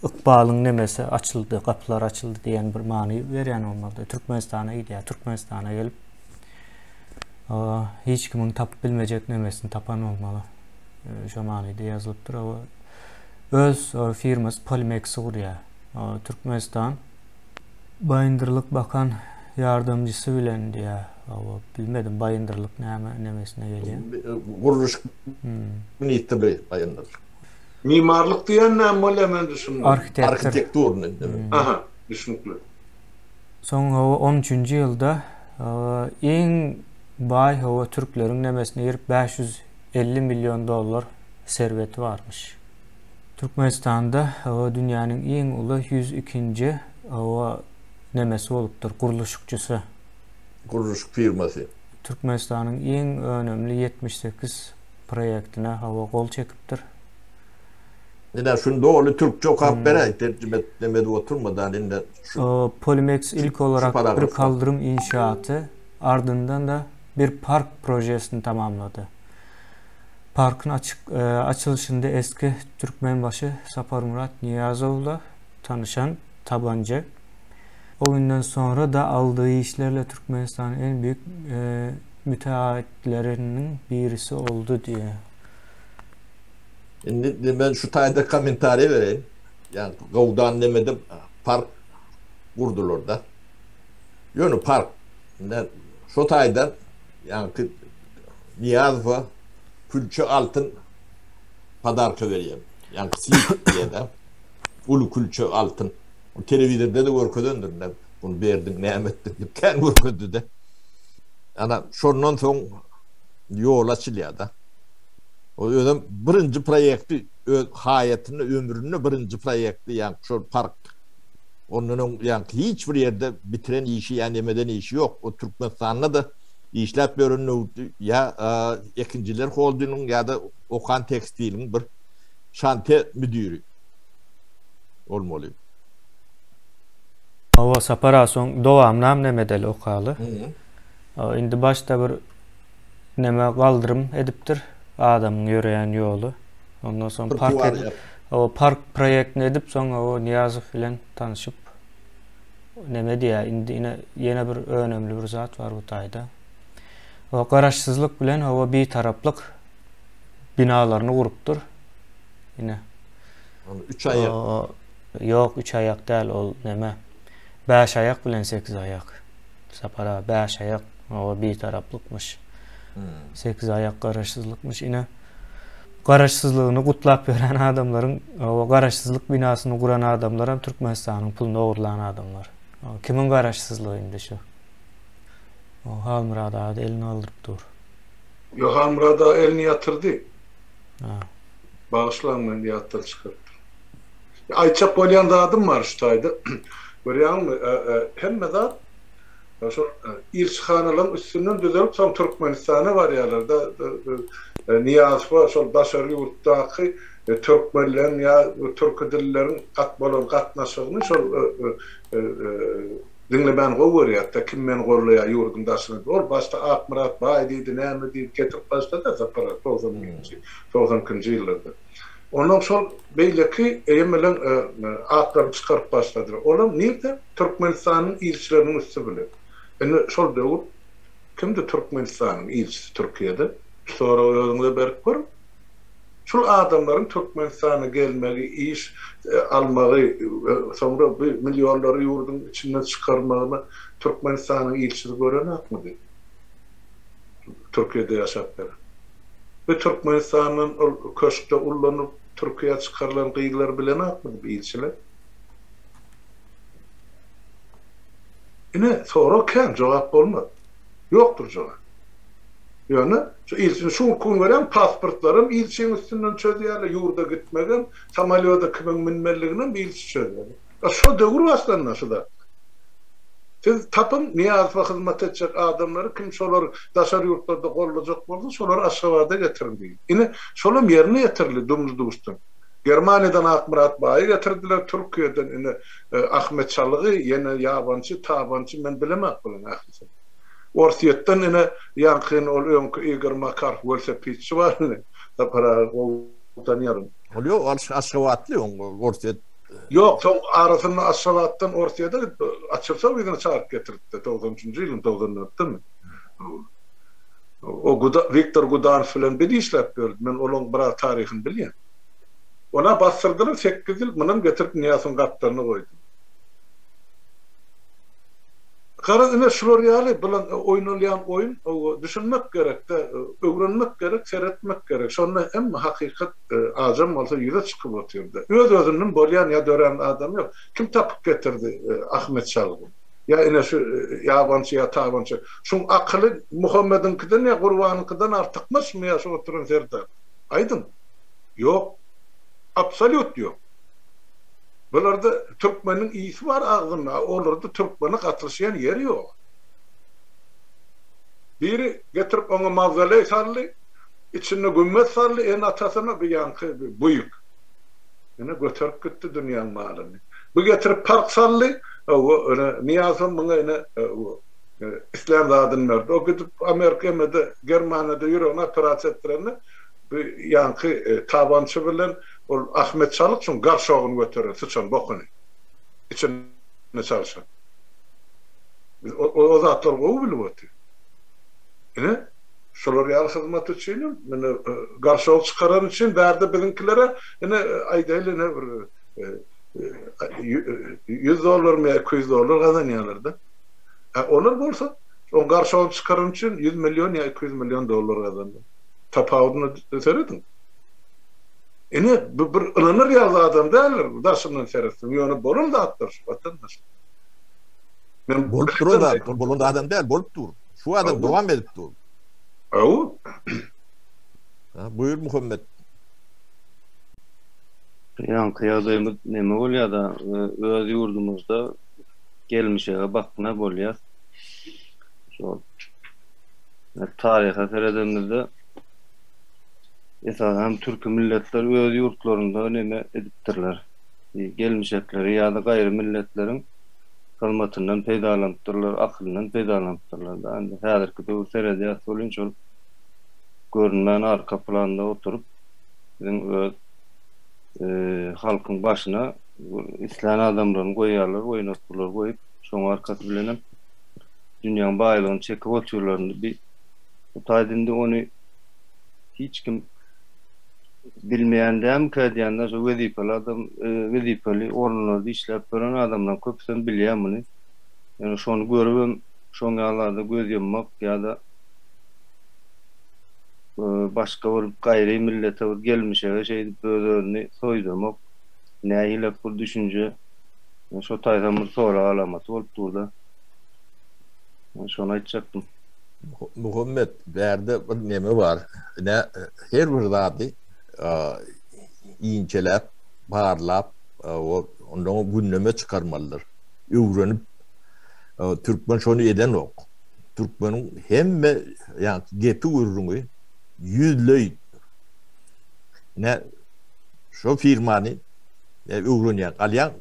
ykbalyň nemesi açyldy, kapylar açyldy diýen bir many berýän bolmaly. Türkmenistana gidiýär, Türkmenistana gelip hiç kimin tapyp bilmejek nemesini tapan bolmaly. Şo manyda ýazylypdyr. Öz firmasy Polimex gurýar. Türkmenistan Bayındırlık Bakan yardımcısı bilen diye. Bilmedim bayındırlık nemesine geliyor. Guruluş niyetli bayındırlık. Mimarlık diyen näme bolar düşündüm. Arkitektur. Aha, düşündüm. Son 13-nji ýylda en bay Türkleriň nemesine girip 550 milyon dolar serveti varmış. Türkmenistan'da dünyanın en uly 102-nji nemesi bolupdyr, guruluşçusy. Guruluş firmasy. Türkmenistan'ın en önemli 78 proyektine gol çekipdir. Neden şunu doğru Türkçe okap bere tercüme etmedi oturmadan inde şu Polimex ilk olarak bir kaldırım inşaatı, ardından da bir park projesini tamamladı. Parkın açılışında eski Türkmenbaşı Sapar Murat Niyazov'la tanışan Tabancı, o günden sonra da aldığı işlerle Türkmenistan'ın en büyük müteahhitlerinin birisi oldu diye. Şimdi ben şu tayda komentari vereyim. Yani Gavdan demedim, park kurdular orada. Yönü park. Şu tayda yani Niyazova külçe altın padarka vereyim. Yani siyik diye de ulu külçe altın. O televizyonda da görkezöndür. Bunu berdim, näme etdim dep kän görkezdi de. Ana şondan soň yol açylýar da. O ödüm birinci proyekti hayatyny, ömrüni birinci proyekti yani şu park. Onun yani hiç bir yerde bitiren işi yani demeden işi yok. O Türkmenistan'da da işlep görünüyordu. Ya ikinciler holding'in ya da Okan Tekstil'in bir şantiye müdürü olmalı. O sapara soň dowamnam nemedel okaly. Indi başta bir neme galdırım edipdir. Adamın yürüyen yolu. Ondan sonra park proyektini edip sonra o Niyazov bilen tanışıp neme diýär indi yine bir önemli bir zat var bu taýda. O garaşsızlyk bilen o bir taraplyk binalaryny gurupdyr. Yine. 3 ayak. Yok 3 ayak däl ol neme. 5 ayak bilen 8 ayak. Sapara 5 ayak o bir taraplykmyş. 8 ayak garaşsızlykmyş ine. Garaşsızlygyny gutlap beren adamlaryň o garaşsızlyk binasyny guran adamlar hem Türkmenistanyň puluny ogurlanan adamlar. Kimin garaşsızlygy indi şu? O Halmurad elini aldyryp dur. Yo Halmurad elini yatırdı. Bağışlanmayın diye atlar çıkarttı. Ayçap bolyan da adım var şu tayda. Görüyor musun? Hemme da şu İlçhanaların üstünden düzelip son Türkmenistan'a var yalarda. Niyaz var, sol başarı yurttaki Türkmenlerin ya Türk dillerin katnaşığını sol dinlemen goýar da kim men gorlaya yurdundaşyny ol başta Akmurat Bay diýdi näme diýip getirip başladı da para 90-njy ýyllarda. Ondan sol beýleki eýemelen aklar çykaryp başladylar. Olam näde Türkmenistanyň ilçileriniň üstü bilen. Ene şol döwür kimdi Türkmenistanyň ilçisi Türkiýede? Sonra özüňde berip gör. Şol adamlaryň Türkmenistana gelmegi, iş almagy, sonra bu milyonlary ýurdun içinden çykarmagyny Türkmenistanyň ilçisi gören akmydy? Türkiýede ýaşapdyr. Bu Türkmenistanyň köşkde ullanyp Türkiýe çykarılan gyýylar bilen akmydy bu ilçiler? Ine sonra kan jogap bolmady. Ýokdur jogap. Yani şu ilçin şu kun veren pasportlarım ilçin üstünden çözüyorlar yurda gitmeden samalyoda kimin minmelliğinden bir ilçi çözüyorlar. Şu dögür aslında şu da. Siz tapın niyaz ve hizmet edecek adamları kim şolar daşar yurtlarda kollayacak oldu şolar aşağıda getirin değil. Yine şolam yerine getirildi dumuz. Germaniyadan Akmurat Bay'ı getirdiler Türkiye'den yine Ahmet Çalık'ı yine yabancı tabancı ben bilemem bunu ahlısı. Ortiyetten yine yankın ol önkü Igor Makar velosipedçi var ne? Da para o tanıyorum. Oluyor aşavatlı ortiyet. Yok, son arasında aşavattan ortaya da açılsa bir çağırıp getirdi. 90-njy ýylyň 94'te mi? O Viktor Gudan filan bir işlep gördüm. Men onun bir tarihini bilýän. Ona bastırdılar 8 ýyl munun getirip Niýasyň gatlaryna goýdy. Karadına şuryalı bilen oynanýan oyun düşünmek gerek de öwrenmek gerek, seyretmek gerek. Sonra hem hakikat ajam bolsa ýüze çykyp oturdy. Öz-özünden bolýan ya dören adam ýok. Kim tapyp getirdi Ahmet Çalgy? Ya ine şu yabancı ya tabancı. Şuň akyly Muhammedinkinden ya Gurbanyňkydan artykmyşmy ýa şu oturan zerde? Aydın. Ýok. Absolut ýok. Bularda Türkmeniň iyisi var ağzında, olarda Türkmeni gatyrşýan ýeri ýok. Biri getirip ona mavzaley sarly, içinde gümmet sarly, en atasyna bir yankı buýuk. Ene götürüp gitdi dünýäň malyny. Bu getirip park sarly, Niýasyň muňa ene İslam zadyny berdi. O gidip Amerika'da, Germaniýada ýürüň operasiýa etdirende bu yankı tabançy bilen ol Ahmet Çalık şun garşogyny göterir, sıçan bokuny. İçine çalşan. O zatlar gowy bilip otur. Ene şolar ýaly hyzmat üçin meni garşog çykaran üçin bärde bizinkilere ene aýdaýly ne bir $100 mı $200 gazanýarlar. Olar bolsa o garşog çykaran üçin 100 milyon ya $200 milyon gazandy. Tapawudyny seredin. Ene bir ılınır ýaly adam däller, daşyndan seretsin. Ýöne bolum da atlar vatandaş. Men bolup durur da, bolum da adam däl, bolup dur. Şu adam dowam edip dur. Aw. Buyur Muhammed. Yankıýadymyz neme bolýar da öz ýurdumuzda gelmişe bakna bolýar. Şol tariha seredimizde esasen türk milletler öz ýurtlarynda neme edipdirler. Gelmişekleri ýa-da gaýry milletleriň kalmatyndan peýdalanýarlar, aklyndan peýdalanýarlar. Anda häzirki döwür seredýär bolunçol görünmän arka planda oturup biziň öz halkyň başyna islan adamlaryny goýýarlar, oýnatdylar goýup, şoň arkasy bilen dünýäň baýlygyny çekip oturýarlar. Bir taýdynda ony hiç kim bilmeýändem kädiýänler şu wezipeli adam wezipeli ornlarda işläp gören adamdan köpsen bilýär muny. Yani şonu görüp şoň ýalarda göz ýummak ýa-da başga bir gaýry millete bir gelmişe şeýdi özüni soýdurmak näýile bu düşünje şu taýdan bir sonra alamaty bolup durdy. Şonu aýtjakdym. Muhammed bärde bir neme var. Ne her bir zady iyinçelep, bağırlap, ondan gündeme çıkarmalılar. Öğrenip Türkmen şonu eden ok. Türkmen'in hem yani gepi ürünü yüzlöy. Ne şu firmanı öğrenen alyan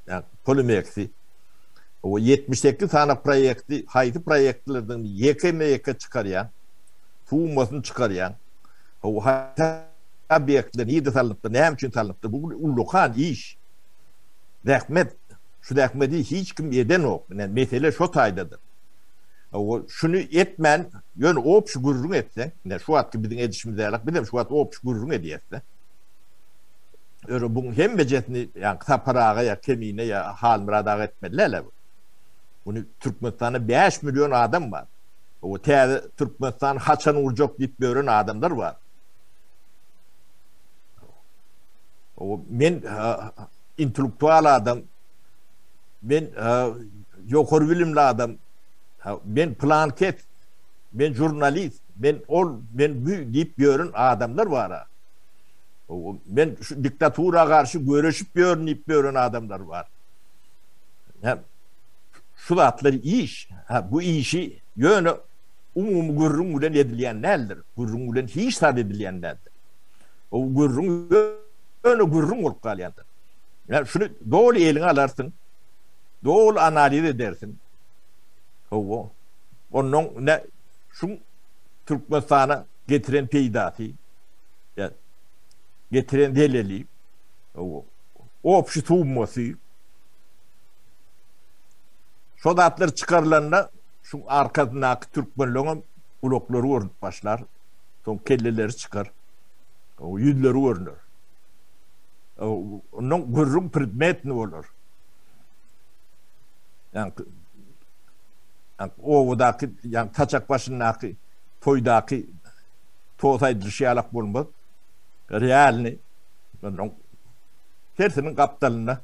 yani Polimeksi o 78 tane proyekti, haydi proyektlerden yeke çıkaryan, tuğmasını çıkaryan, o hayta obyektler iyi de salınıptır, ne için salınıptır, bu ulukan iş. Rahmet, şu rahmeti hiç kim eden yok. Yani mesele şu taydadır. O şunu etmen, yani o şu gururun etsen, yani şu at ki bizim edişimize alak, bir de şu at o şu gururun ediyse. Öyle bunun hem becetini, yani taparağa ya kemiğine ya hal mıradağı etmeliler. Bunu Türkmenistan'da 5 milyon adam var. O Türkmenistan haçan uğurcak deyip gören adamlar var. O men intellektual adam, ben yukarı bilimli adam, ben planket, ben jurnalist, ben büyük deyip gören adamlar var. Ben şu diktatura karşı görüşüp gören adamlar var. Yani, şu atları iş, bu işi yönü umum gurrun ulen edilenlerdir. Gurrun ulen hiç sad edilenlerdir. O gurrun yönü gurrun olup kalyandır. Yani şunu doğru eline alarsın, doğru analiz edersin. Onun ne şu Türkmenistan'a getiren peydati, yani getiren delili, o şu tuğması, sodatlar çıkarılanla şu arkasındaki Türkmenlerin ulokları örnüp başlar. Son kelleleri çıkar. O yüzleri örnür. Onun gurrun predmet ne olur? Yani oğudaki, yani taçak başındaki, toydaki toğutay dışıyalak bulmaz. Realini, onun tersinin kaptalına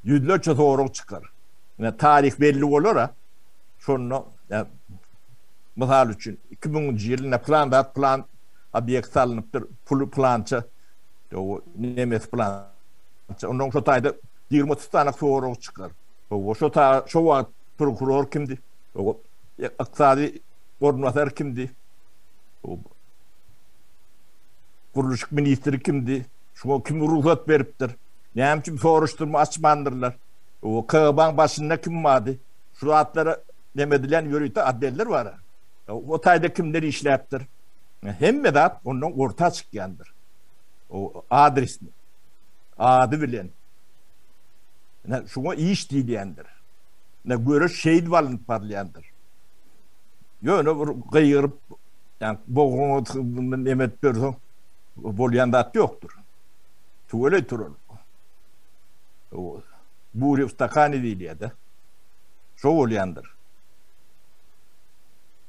yüzlerce doğru çıkar. Yani tarih belli olur ha. Sonra yani, misal için 2000. yılında plan obiyekt salınıptır. Pulu plança o Nemes plança. Ondan şu tayda 20 tane doğru çıkar. O şu vaxt prokuror kimdi? O iqtisadi ornatör kimdi? O kuruluş ministri kimdi? Şu kim ruhsat veriptir? Ne için soruşturma açmandırlar? O kağıban başında kim vardı? Şu atlara demedilen yürüyte addeller var. O tayda kimleri işleptir? Hem medat onun orta çıkyandır. O adresini. Adı bilen. Şuna iş diyendir. Ne göre şehit valın parlayandır. Yönü kıyırıp yani boğunu emet görsen bolyan at yoktur. Tuğle turur. O Buri ustakani değil ya da. Şu olyandır.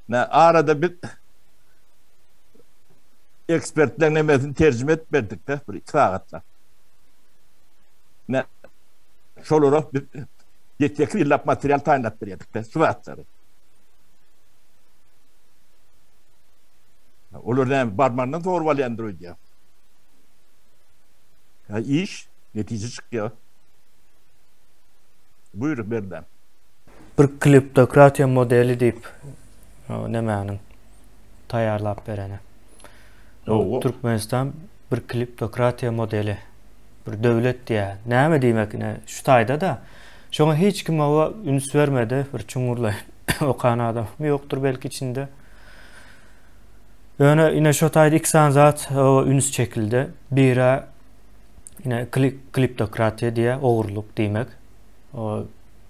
Ne arada bir ekspertlerin emesini tercüme etmedik de bir 2 saatla. Ne şol olarak bir yetkili illap materyal tayinlattırıyorduk da şu saatleri. Olur ne barmandan torvalayandırıyor ya. Ya iş netice çıkıyor. Buyurun Berdan. Bir kliptokratiya modeli deyip nemenin tayarlap berene. Türkmenistan bir kliptokratiya modeli, bir devlet diye. Näme diýmek şu tayda da şoňa hiç kim owa üns vermedi, bir çuňurlaýan okan adam ýokdur belki içinde. Ýöne şu tayda iksan zat üns çekildi. Bira ine kliptokratiya diye ogurluk diýmek. O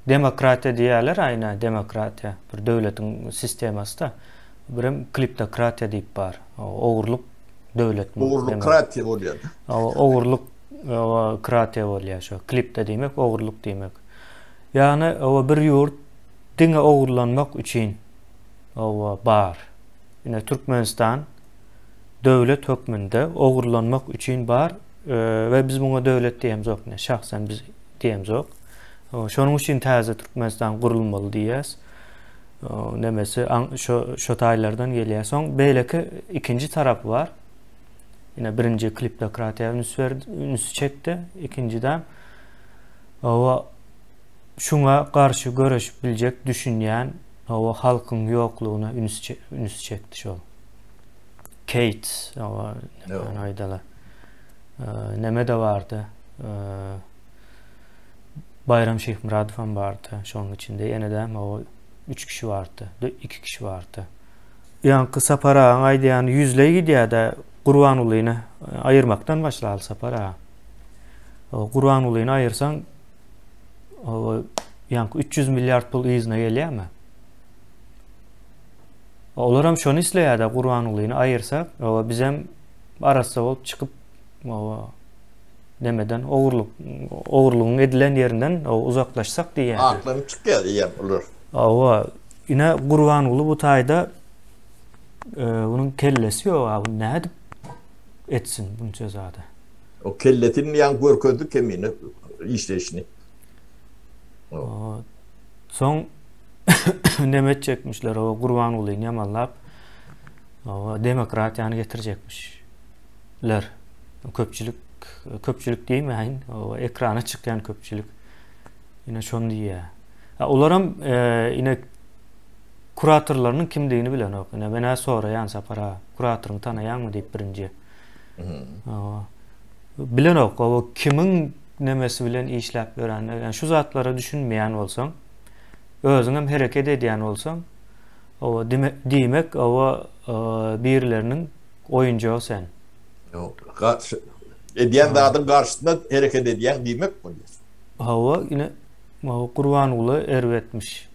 demokratiya diýerler, aýna demokratiya bir döwletiň sistemasy da birim kliptokratiya diýip bar. Ogurluk döwlet mi? Ogurlukratiya bolýar. Ogurluk kratiya bolýar şo. Klipte diýmek ogurluk diýmek. Ýani o bir ýurt diňe ogurlanmak üçin o bar. Ine Türkmenistan döwlet hökmünde ogurlanmak üçin bar we biz buňa döwlet diýemzok, şahsen biz diýemzok. Şonuň üçin täze Türkmenistan gurulmaly diýäs. Nemesi şu taýlardan gelýär. Soň beýleki ikinji tarapy bar. Yine birinci kliptokratiya ünüsü çekti. İkinciden o şuna karşı görüş bilecek düşünýän o halkın yokluğuna ünüsü çekti şol. Kate o aydalar. Neme de vardı. Bayram Şeyh Muradov vardı. Şonun içinde yeniden o 3 kişi vardı. 2 kişi vardı. Yankı Sapara aydayan yüzle gidiyor da Kurban ulyny ayırmaktan başladı Sapara. O Kurban ulyny ayırsan o yankı 300 milyar pul izne gelýärmi? Olaram şonu isleýär-de Kurban ulyny ayırsak, o bizem arasa bolup çıkıp o demeden ogurluğun edilen yerinden o uzaklaşsak diýär. Aklym çıkýar diýär olur. O ine Kurban uly bu taýda bunun kellesi ýok, näde etsin bunça zada. O kelletin yan görkezdi kemini işleşini. Son nemet çekmişler o Kurban ulyny ýamallap o demokratiýany getirecekmişler. Köpçülük diýmeýin, o ekrana çykýan köpçülük. Ine şonu diýär. Olaram ine kuratorlarynyň kimdigini bilen ok. Ine mena sonra ýan Sapara kuratoryny tanaýanmy diýip birinji. Bilen ok, o kimin nemesi bilen işläp gören, yani şu zatlara düşünmeýän bolsaň, özüňem hereket edýän bolsaň, o diýmek o birilerinin oyuncağı sen. Edýän dadyň garşysynda hereket edýän diýmek bu. Hawa ine Kurban uly erwetmiş.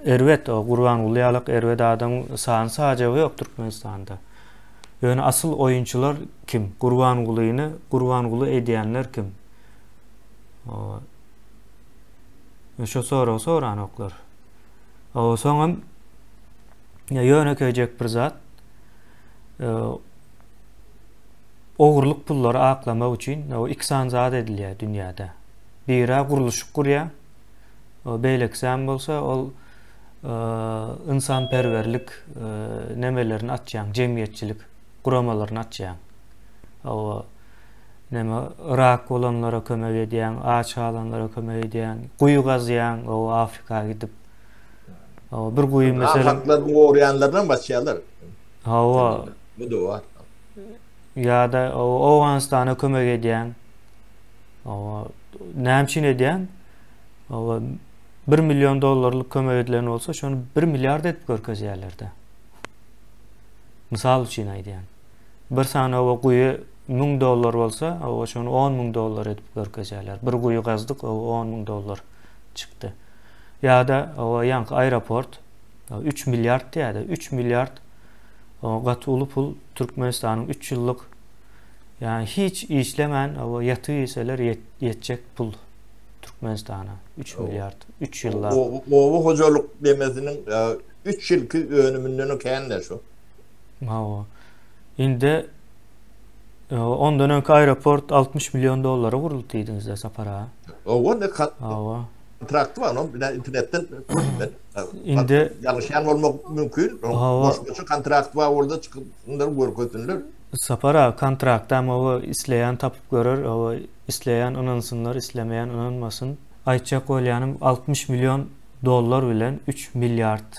Erwet o Kurban uly ýalyk erwet adam sany sajaby ýok Türkmenistanda. Yani asıl oyuncular kim? Kurban ulyny edýänler kim? Şo soran oklar. O soňam ýöne köjek bir zat ogurluk pullary aklamak üçin o iki zat edilýär dünýäde. Biri guruluş kurýar. O beýleksem bolsa ol insanperwerlik nemelerini atýan, jemgyýetçilik guramalaryny atýan. O neme rak bolanlara kömek edýän, ağaç alanlara kömek edýän, guýu gazýan, o Afrika gidip o bir guýu meselem Afrikalar bu oryanlardan başlaýarlar. Hawa Bu da var. Ya da o Afganistana kömek edýän, o näçin edýän, o $1 milyon kömek edilen olsa şonu 1 milyard edip görkezýärler-de. Misal üçin aýdýan. Bir sana o guýu $1000 bolsa, o şonu $10.000 edip görkezýärler. Bir guýu gazdyk, o $10.000 çykdy. Ya da o ýanky aeroport 3 milyard diýär. 3 milyard o gaty pul Türkmenistanyň 3 ýyllyk yani hiç işlemän o ýaty ýeseler ýetjek pul Türkmenistana 3 milyard 3 ýyllar. O hojaluk demesinin 3 ýylky önümünden okänler şu. Hawa. Inde ondan öňki aeroport $60 milyon guruldy diýdiňizde Sapara. O ne Hawa. kontrakt var onun bilen internetten Inde ýalňyşan bolmak mümkin. Boşga kontrakt var orada çıkınlar görkezdiler. Sapara kontraktda o isleýän tapyp görür, o isleýän anansınlar, islemeýän ananmasyn. Aýtjak bolýanym $60 milyon bilen 3 milyard.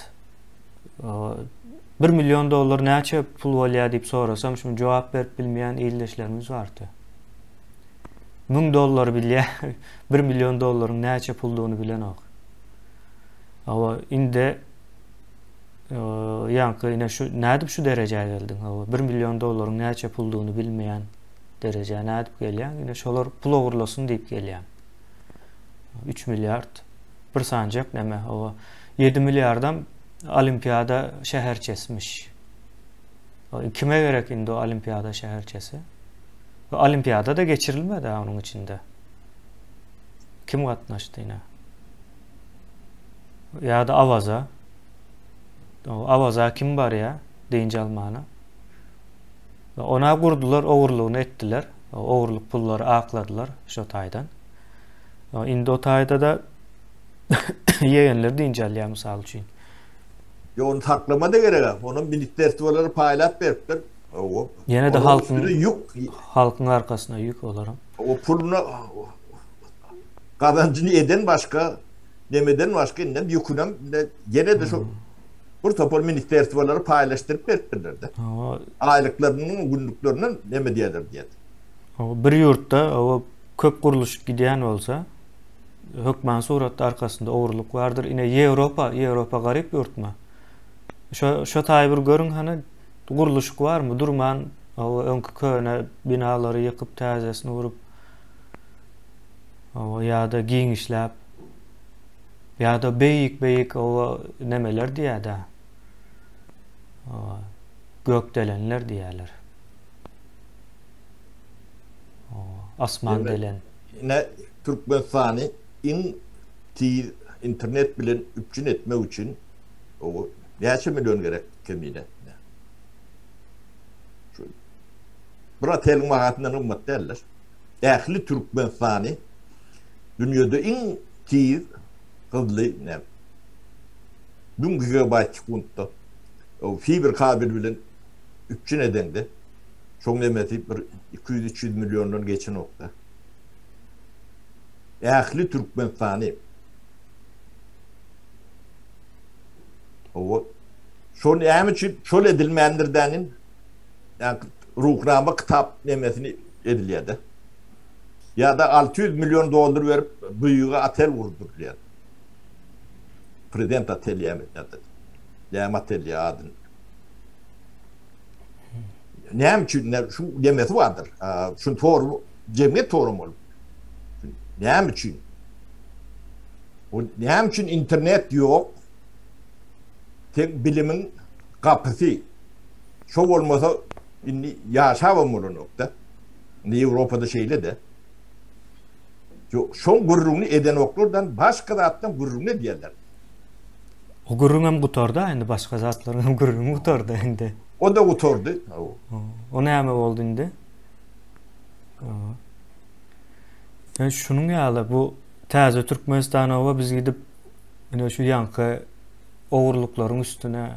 1 milyon näçe pul bolýar diýip sorasam, şunu jogap berip bilmeýän ýyldaşlarymyz bardy. $1000 bilýär, 1 milyon näçe puldugyny bilen ok. Awa inde ýanky ine şu nädip şu derejäge geldiň? Awa 1 milyon näçe puldugyny bilmeýän derejä nädip gelýän? Ine şolar pul ogurlasyn diýip gelýän. 3 milyard bir sancak näme? Awa 7 milyardam olimpiada şäherçesmiş. Kime gerek indi o olimpiada şäherçesi? Olimpiada da geçirilmedi onun içinde. Kim gatnaşdy ine? Ya da Avaza. O Avaza kim bar ya? Deýince almana. Ona gurdular, ogurlugyny etdiler. O ogurluk pullary akladylar şo taýdan. Indi o taýda da ýegenler deýince alýar mysal üçin. Onu taklama da gerek. Onun militertivaları paylaşıp veripler. O Yine de halkın halkın arkasına yük olarak. O pulunu kazancını eden başka demeden başka inden yükünem gene de şu bu topol ministerstvoları paylaştırıp verdiler. Aylıklarının günlüklerinin neme diyorlar diye. Bir yurtta o köp kuruluş gidiyen olsa hükmen suratda arkasında oğurluk vardır. Yine Avrupa garip yurt mu? Şu taybir görün hani kuruluşuk var mı? Durman o önkü köyüne binaları yıkıp tazesini vurup o ya da giyin işlep ya da beyik o nemeler diye de gökdelenler diyorlar. Asman delen. Yine Türkmenistan'ı internet bilen üpçün etme için o neçe milyon gerek kemine. Bura telin mahatından ummat derler. Ehli Türkmenistan'ı dünyada en tiz hızlı ne? 1 gigabayt sekundda o fiber kabel bilen üpçün edendi. Çok nemeti 200-300 milyondan geçen nokta. Ehli Türkmenistan'ı o şol için şol edilmendirdenin yani ruhnama kitap nemesini ediliyedi. Ya da 600 milyon dolar verip büyüğe atel vurdurdular. Prezident ateliye mi? Yağma ateliye adını. Ne için şu demesi vardır. Şu doğru cemiyet doğru mu? Ne için? O ne için internet yok? Tek bilimin kapısı. Şu olmasa yaşamamıyor nokta. Avrupa'da şeyle de. Şu gururunu eden oklardan başka zattan gururunu diyorlar. O gururun hem kutardı, şimdi başka zatların hem gururun kutardı şimdi. O da kutardı. O ne hemen oldu şimdi? Yani şunun yağlı, bu taze Türkmenistan'a biz gidip yine şu yankı oğurlukların üstüne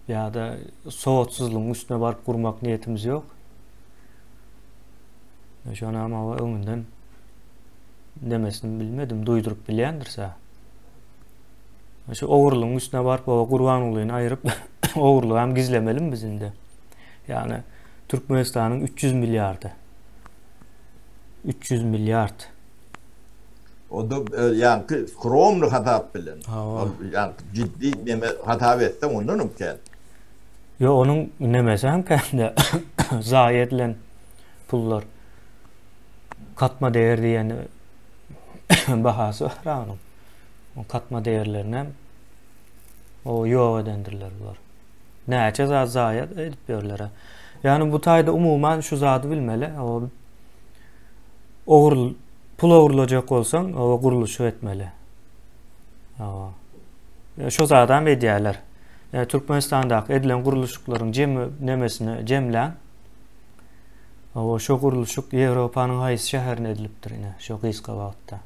ya da soğutsuzluğun üstüne varıp kurmak niyetimiz yok. Şu an ama önünden demesini bilmedim, duydurup bilendirse. Şu oğurluğun üstüne varıp o kurban olayını ayırıp oğurluğu hem gizlemeli mi bizim de? Yani Türkmenistan'ın 300 milyardı. 300 milyard. O da yani kromlu hata bilen. Yani ciddi neme hata etsem ondan mümkün. Yo onun nemesi hem kendi zayi edilen pullar. Katma değer diyen bahası var onun. O katma değerlerine o yok edendirler var. Neçe zat zayi edip görürler. Yani bu tayda umuman şu zatı bilmeli. Pul uğurlayacak olsan o kuruluşu etmeli. Şu zaten ediyorlar. Yani Türkmenistan'da edilen kuruluşlukların nemesini cemlen o şu kuruluşluk Avrupa'nın hayız şehirine ediliptir yine şu Kıyıskavak'ta.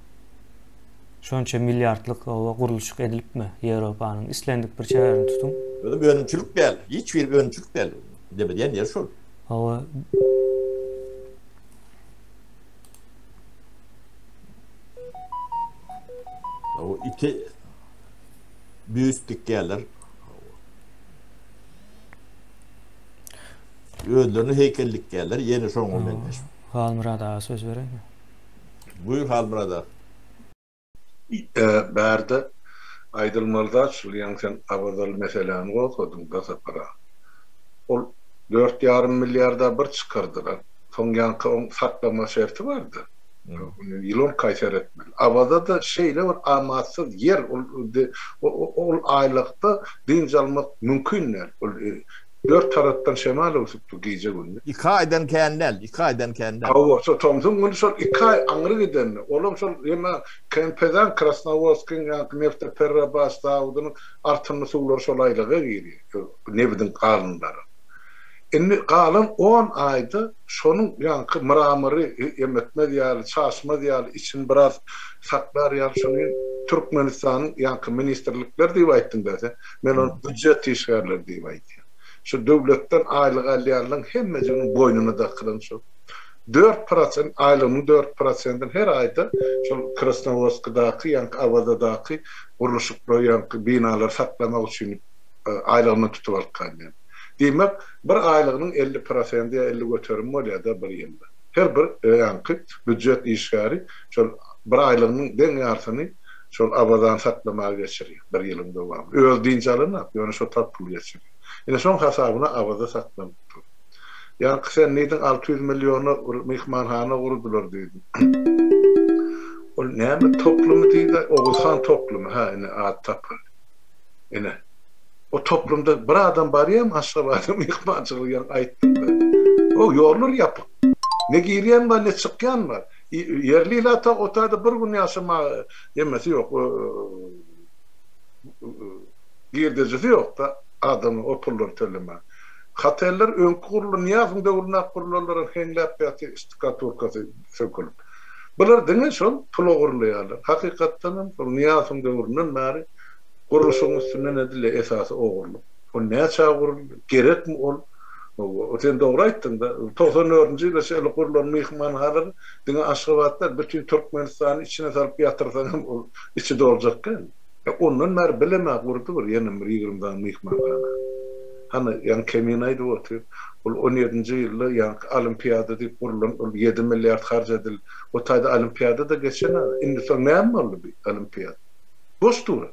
Şonça milyartlık o kuruluşluk edilip mi Avrupa'nın islendik bir şehirini tutun. Böyle bir önümçülük değil. Hiçbir bir önümçülük değil. Demediyen yer şu. O iki büyüklük yerler. Ödlerini heykellik yerler. Yeni son olmayanlar. Halmurad'a söz vereyim mi? Buyur Halmurad'a. Berde aydılmalıda şulayan sen abadalı meseleni okudun da para. O 4,5 milyarda bir çıkardılar. Son yankı saklama şerti vardı. Yılon kayser etmeli. Avada da şeyle var amatsız yer o aylıkta dinç almak mümkünler. 4 taraftan şemal olsuptu gece günü. 2 aydan kendel. Ava, so Tomsun bunu sol 2 ay angrı giden. Oğlum sol yema Kempeden Krasnovodsk'ın yankı nefte Perrabas Davud'un artırını suğlar sol aylığa giriyor. Nebidin kalınları. Inni kalan 10 ayda şonun yankı mıramırı yemetme diyali, çaşma diyali için biraz saklar yani şunun Türkmenistan'ın yankı ministerlikler diye ayttın da. Men on büdjet işgarlar diye ayttın. şu devletten aylık alýanlaryň hemmesinin boynuna dakılan şu. 4% aylığının 4%'den her ayda şu Krasnovodsk'daki yani Avada'daki urluşuklu yani binalar saklamak için aylığını tutup alkan. Demek bir aylığının 50% ya 50 götürüm oluyor da bir yılda. Her bir yani büdjet işgari şu bir aylığının den yarısını şu Avada'dan saklamaya geçiriyor bir yılın devamı. Öldüğünce alınıp yani şu tatlı geçiriyor. Yine son hesabına Avada saklamak. Yani sen neydin 600 milyonu mihmanhana kurdular deydin. O näme toplumu deydi? Oğuzhan toplumu ha ine ad tapar. Ine. O toplumda bir adam bar ya Aşgabatda mihmançylyk ýa aýtdym ben. O ýollar ýapyk. Ne girýän bar, ne çykýan bar. Yerli ata otada bir gün ýaşama demesi ýok. Girdejisi ýok da adamı o pullar tölemä. Haterler önkürlü niyazın döwrüne kurulurlar henläp ýaty istikaturkasy sökülüp. Bular diňe şol pul ogurlaýarlar. Hakykatdan bu niyazın döwründen bäri kuruluşyň üstünden edile esasy ogurluk. O näçe ogurluk gerekmi ol? O sen dogry aýtdyň da 94-nji ýylda şeýle kurulan mihmanhalar diňe Aşgabatda bütün Türkmenistany içine salyp ýatyrsaň ol içi doljakkan. Ondan bäri bilemek gurdy bir ýene bir 20 mihmanhana. Hani yani keminaydı oturup, 17. yılda yani olimpiyada deyip kurulan 7 milyar harc edildi. O tayda olimpiyada da geçen abi. Şimdi son ne yapmalı bir olimpiyat? Boş duru.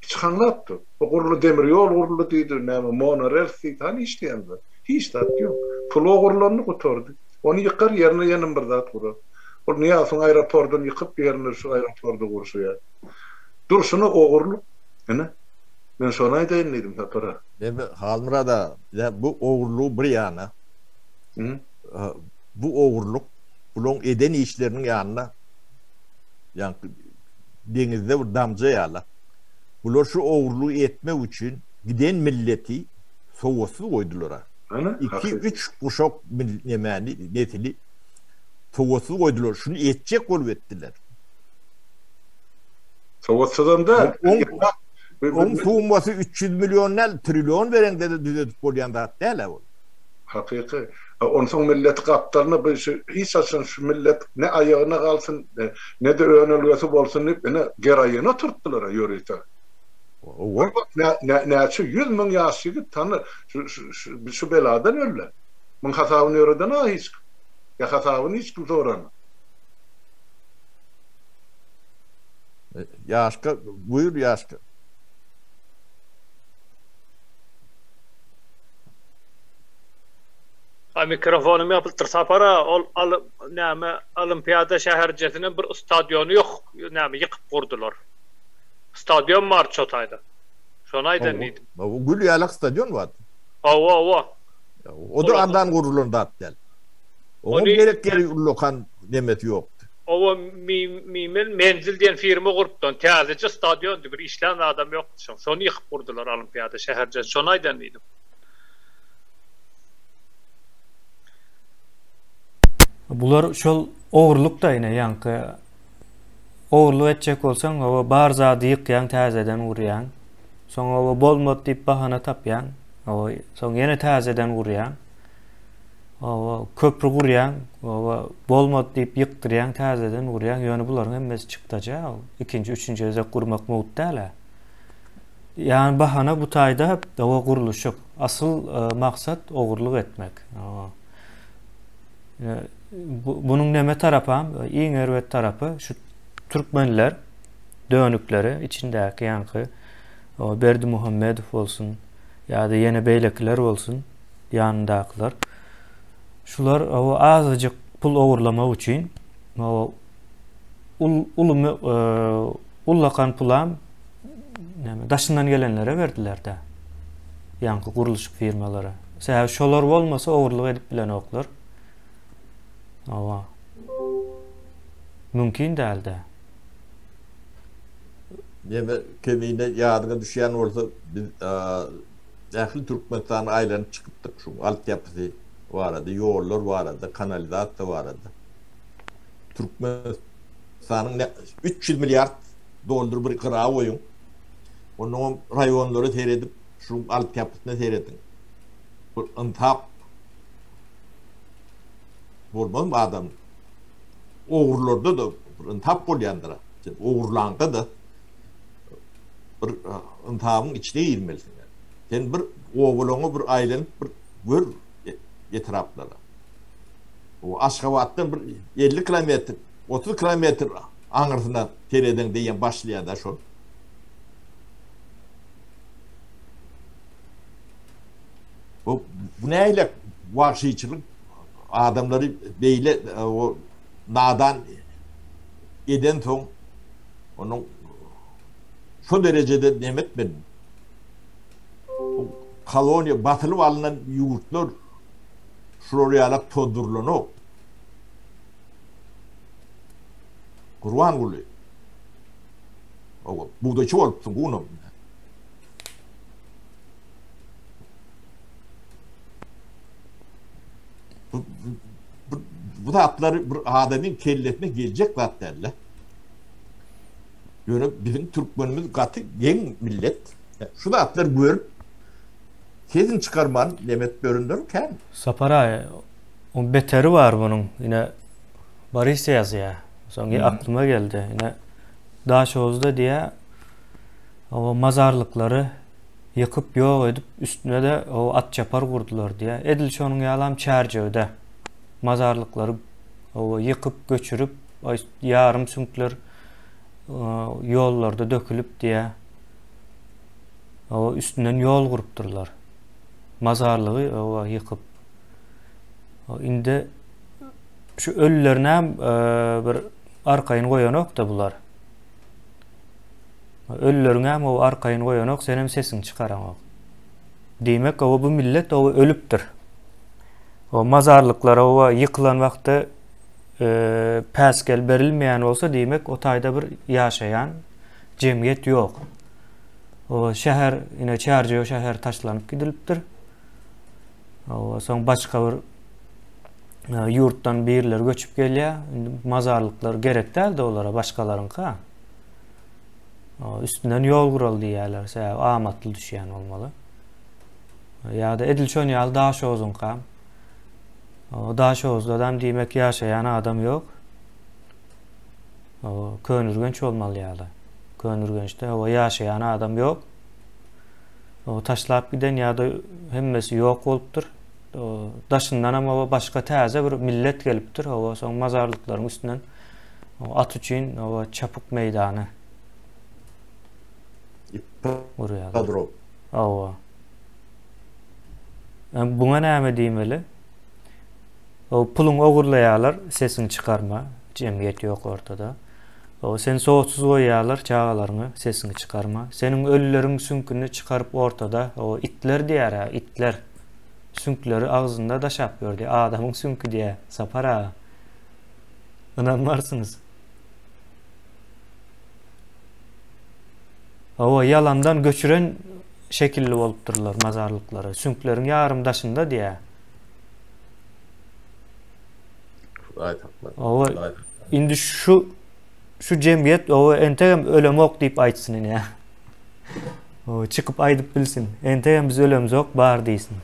Hiç anlattı. O kurulu demir yol kurulu deydi. Ne yapma? Monorail deydi. Hani işte yandı. Hiç de yok. Pulu kurulanını kuturdu. Onu yıkar yerine yanım bir zat kurur. O niye alsın aeroportdan yıkıp yerine şu aeroportu kursu ya. Durşunu o kurulu. Ne? Ben sonra aýdaýyn tapara. Halmyrada bu ogurluğu bir ýana. Bu ogurluk bulun eden işlerinin ýanyna yani deňizde bir damja ýala. Bular şu ogurluğu etmek üçin giden milleti sowatsız goýdular. 2-3 kuşak nemani netili sowatsız goýdular. Şunu etjek bolup etdiler. Sowatsızdan da onun suğunması 300 milyon trilyon veren de düzeltip bolýan da däl ol. Hakyky. Onun soň millet gapdaryny hiç açan şu millet ne aýagyna galsyn ne de önelgesi bolsun diýip ene geraýyna turtdylar ýörüýte. O näçe 100 000 ýaşy tanı şu beladan öller. Mun hasabyny ýöreden hiç. Ya hasabyny hiç kim soran. Ýaşka buyur ýaşka. Mikrofonum yapıltırsa para näme olimpiyada şäherjetine bir stadionu ýok, näme ýykyp gurdular. Stadion bar çotayda. Şonu aýdan diýdim. Bu gül ýalyk stadion bar. Owa. O da andan gurulan dat del. O gerek lokan demet ýokdy. Owa menzil diýen firma gurupdan täzece stadion bir işlän adam ýokdy. Şonu ýykyp gurdular olimpiyada şäherjet. Şonu aýdan diýdim. Bular şol ogurluk da ýene ýanky ogurluk etjek bolsaň o bar zady ýykýan täzeden urýan. Soň o bolmady diýip bahana tapýan. O soň ýene täzeden urýan. O köprü gurýan, o bolmady diýip ýykdyrýan, täzeden urýan. Ýöne bularyň hemmesi çykdaja. Ikinji, üçinji özek gurmak mowut däl. Ýani bahana bu taýda o guruluşyk. Asyl maksat ogurluk etmek. Bunun neme tarapy? Iň erwet tarapy şu Türkmenler dönükleri içindäki ýanky o Berdi Muhammedow bolsun ýa-da ýene beýlekler bolsun ýanyndakylar. Şular o azajyk pul ogurlamak üçin o ullakan pulam näme daşyndan gelenlere berdiler de. Ýanky guruluş firmalara. Sebäbi şolar bolmasa ogurluk edip bilen oklar. Awa. Mümkin däl de. Yeme kemine ýadyga düşýän bolsa biz ähli Türkmenistan aýlanyp çykypdyk şu altyapysy barada, ýollar barada, kanalizasiýa barada. Türkmenistanyň 300 milyard dollar bir kıra goýun. Onu raýonlary seredip şu altyapysyny seredin. bir intihap bolmagy adam oğurlarda da bir intihap bolýandyra. Oğurlanda da bir intihapyň içine girmelisin. Sen bir oğulaňy bir aýlanyp bir gör etraplara. O Aşgabatdan bir 50 kilometr, 30 kilometr aňyrsyna tereden diýen başlaýar şol. Bu näýle wagşyçylyk adamları beýle o nadan eden soň onuň şu derecede demet ben koloniya batylyp alynan ýurtlar şuralak todurlanyp Kurwan guly. O buğdayçı bolupdyň bunu. Bu da atları bir adamın kelletine gelecek zat derler. Yani bizim Türkmenimiz katı gen millet. Şu da atlar görüp kesin çıkarman demet göründürken. Sapara o beteri var bunun. Yine Barış yazıyor. Sonra aklıma geldi. Yine Daşoz'da diye o mazarlıkları yıkıp yok edip üstüne de o at çapar vurdular diye. Edilço'nun yalam Çerceğde mazarlıkları o yıkıp göçürüp yarım sünkler yollarda dökülüp diye o üstünden yol kurupturlar. Mazarlığı o yıkıp. Indi şu ölülerine bir arkayın koyanok da bular. Ölülerine o arkayın koyanok senin sesini çıkaramak. Demek o bu millet o ölüptür. O mazarlıklara o yıkılan vakti peskel berilmeyen olsa demek o tayda bir yaşayan cemiyet yok. O şehir yine Çerceğe şehir taşlanıp gidilipdir. O son başka bir yurttan birler göçüp gelýär. Mazarlıklar gerek değil de olara başkalarınka. Üstünden yol kuruldy diýerler. Amatly düşýän olmaly. Ya da Edilçön ýaly Daşozun kam. O Daşozda adam demek yaşayan adam yok. O Könürgenç olmaly ýaly. Könürgençde o yaşayan adam yok. O taşlap giden ya da hemmesi yok bolupdyr. O daşından ama başka täze bir millet gelipdir. O son mazarlıkların üstünden o at üçün o çapuk meydany buraya. Kadro. O. Buna näme diýmeli? O pulun ogurlaýarlar, sesini çıkarma, cemiyet yok ortada. O sen soğutsuz koyarlar çağalarını, sesini çıkarma. Senin ölülerin sünkünü çıkarıp ortada, o itler diýär ha, itler. Sünkleri ağzında daşap gördü. Adamın sünkü diye sapara. İnanmarsınız. O yalandan göçüren şekilli olupdurlar mazarlıkları. Sünklerin yarım daşında diye. O indi şu cemiyet o entegem ölemok deyip aytsın ya. O çıkıp aydıp bilsin. Entegem biz ölemiz yok bar diýsin.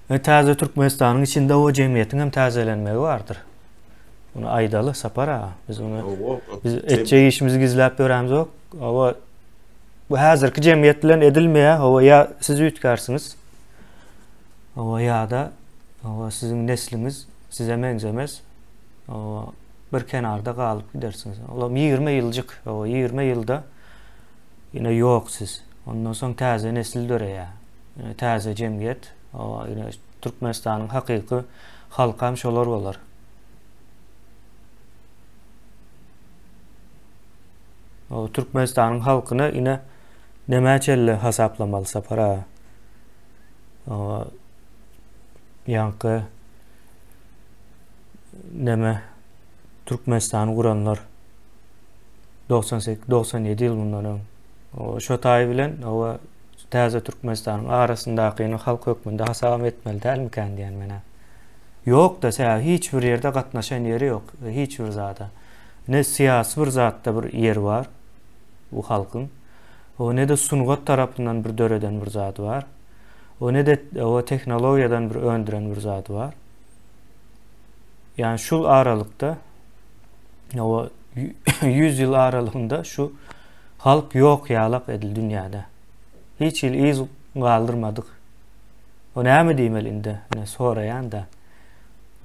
Täze Türkmenistanyň içinde o cemiyetin hem täzelenmegi bardyr. Bunu aydaly sapara. Biz etçe işimizi gizläp beremiz ok. O bu häzirki cemiyet bilen edilmeýär. O ya siz ütkärsiniz. O ya da o sizin nesliniz size menzemez. O bir kenarda galyp gidersiniz. Olam 20 ýyldyk. O 20 ýylda ýine ýok siz. Ondan soň täze nesil döreýär. Täze cemiyet o ýine Türkmenistanyň hakyky halkam şolar bolar. O Türkmenistanyň halkyny ýine nämäçelle hasaplamaly sapara. O ýanky näme Türkmenistany guranlar 98-97 ýyl bundan o şo taý bilen o täze Türkmenistanyň arasyndaky halk hökmünde hasam etmeli dälmiken diýen mene. Ýok da sä hiç bir ýerde gatnaşan ýeri ýok, hiç bir zada. Ne siýasy bir zatda bir ýer bar bu halkyň. O ne de sungat tarapyndan bir döreden bir zat bar. O ne de o teknolojiyadan bir öndüren bir zat var. Yani şu aralıkta o 100 yıl aralığında şu halk yok yalap edildi dünyada. Hiç iz kaldırmadık. O ne mi diyemelinde? Ne sorayan da.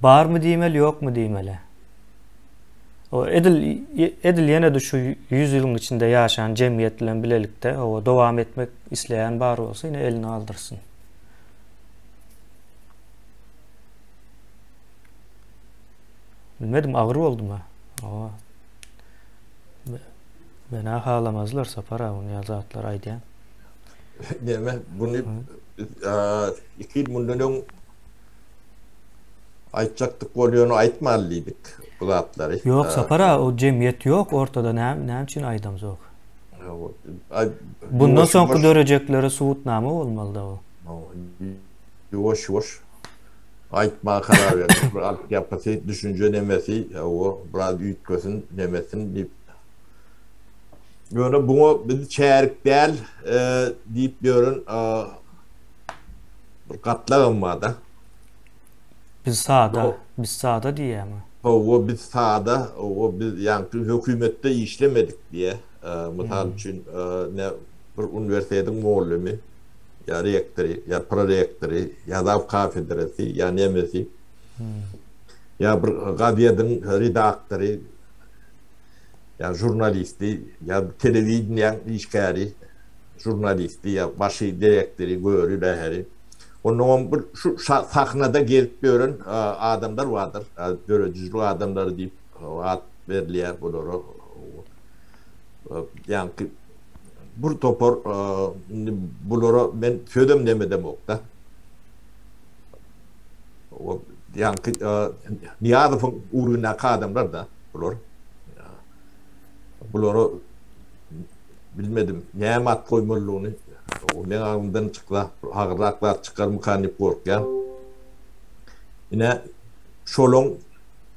Bar mı diyemeli, yok mu diyemeli? O edil yine de şu 100 yılın içinde yaşayan cemiyetle bilelikte o devam etmek isteyen bar olsa yine elini aldırsın. Bilmedim, ağır oldu mu? O bana ağlamazlar sapara onu yazatlar aydiyan. Neme bunu iki bundan aytacaktık oluyorunu aytmalıydık bu zatları. Yok sapara o cemiyet yok ortada ne için aydamız yok. Bundan sonra görecekleri suutname olmalı da o. Yoş aytma karar verdik. Altyapısı, düşünce demesi, o biraz ütkösün demesin deyip. Böyle bunu biz çeyrek değil deyip diyorun katlarım var da. Biz sağda diye ama. O biz sağda, o biz yani hükümette işlemedik diye. Misal için ne bir üniversitenin muallimi, ya rektörü, ya prorektörü, ya da kafedrası, ya nemesi, ya bir gazetinin redaktörü, ya jurnalisti, ya televizyon işgari, jurnalisti, ya başı direktörü, görü, leheri. Onun şu sahnada gelip görün adamlar vardır. Görücülü adamları deyip ad veriliyor bunları. Yani bu topor bunları ben söyledim demedim okta. Yani Niyazov'un uğruna adamlar da bunlar. Bunları bilmedim. Nimet koymalılığını o men ağımdan çıkla, hağırlaklar çıkar mekanik korkyan. Yine şolong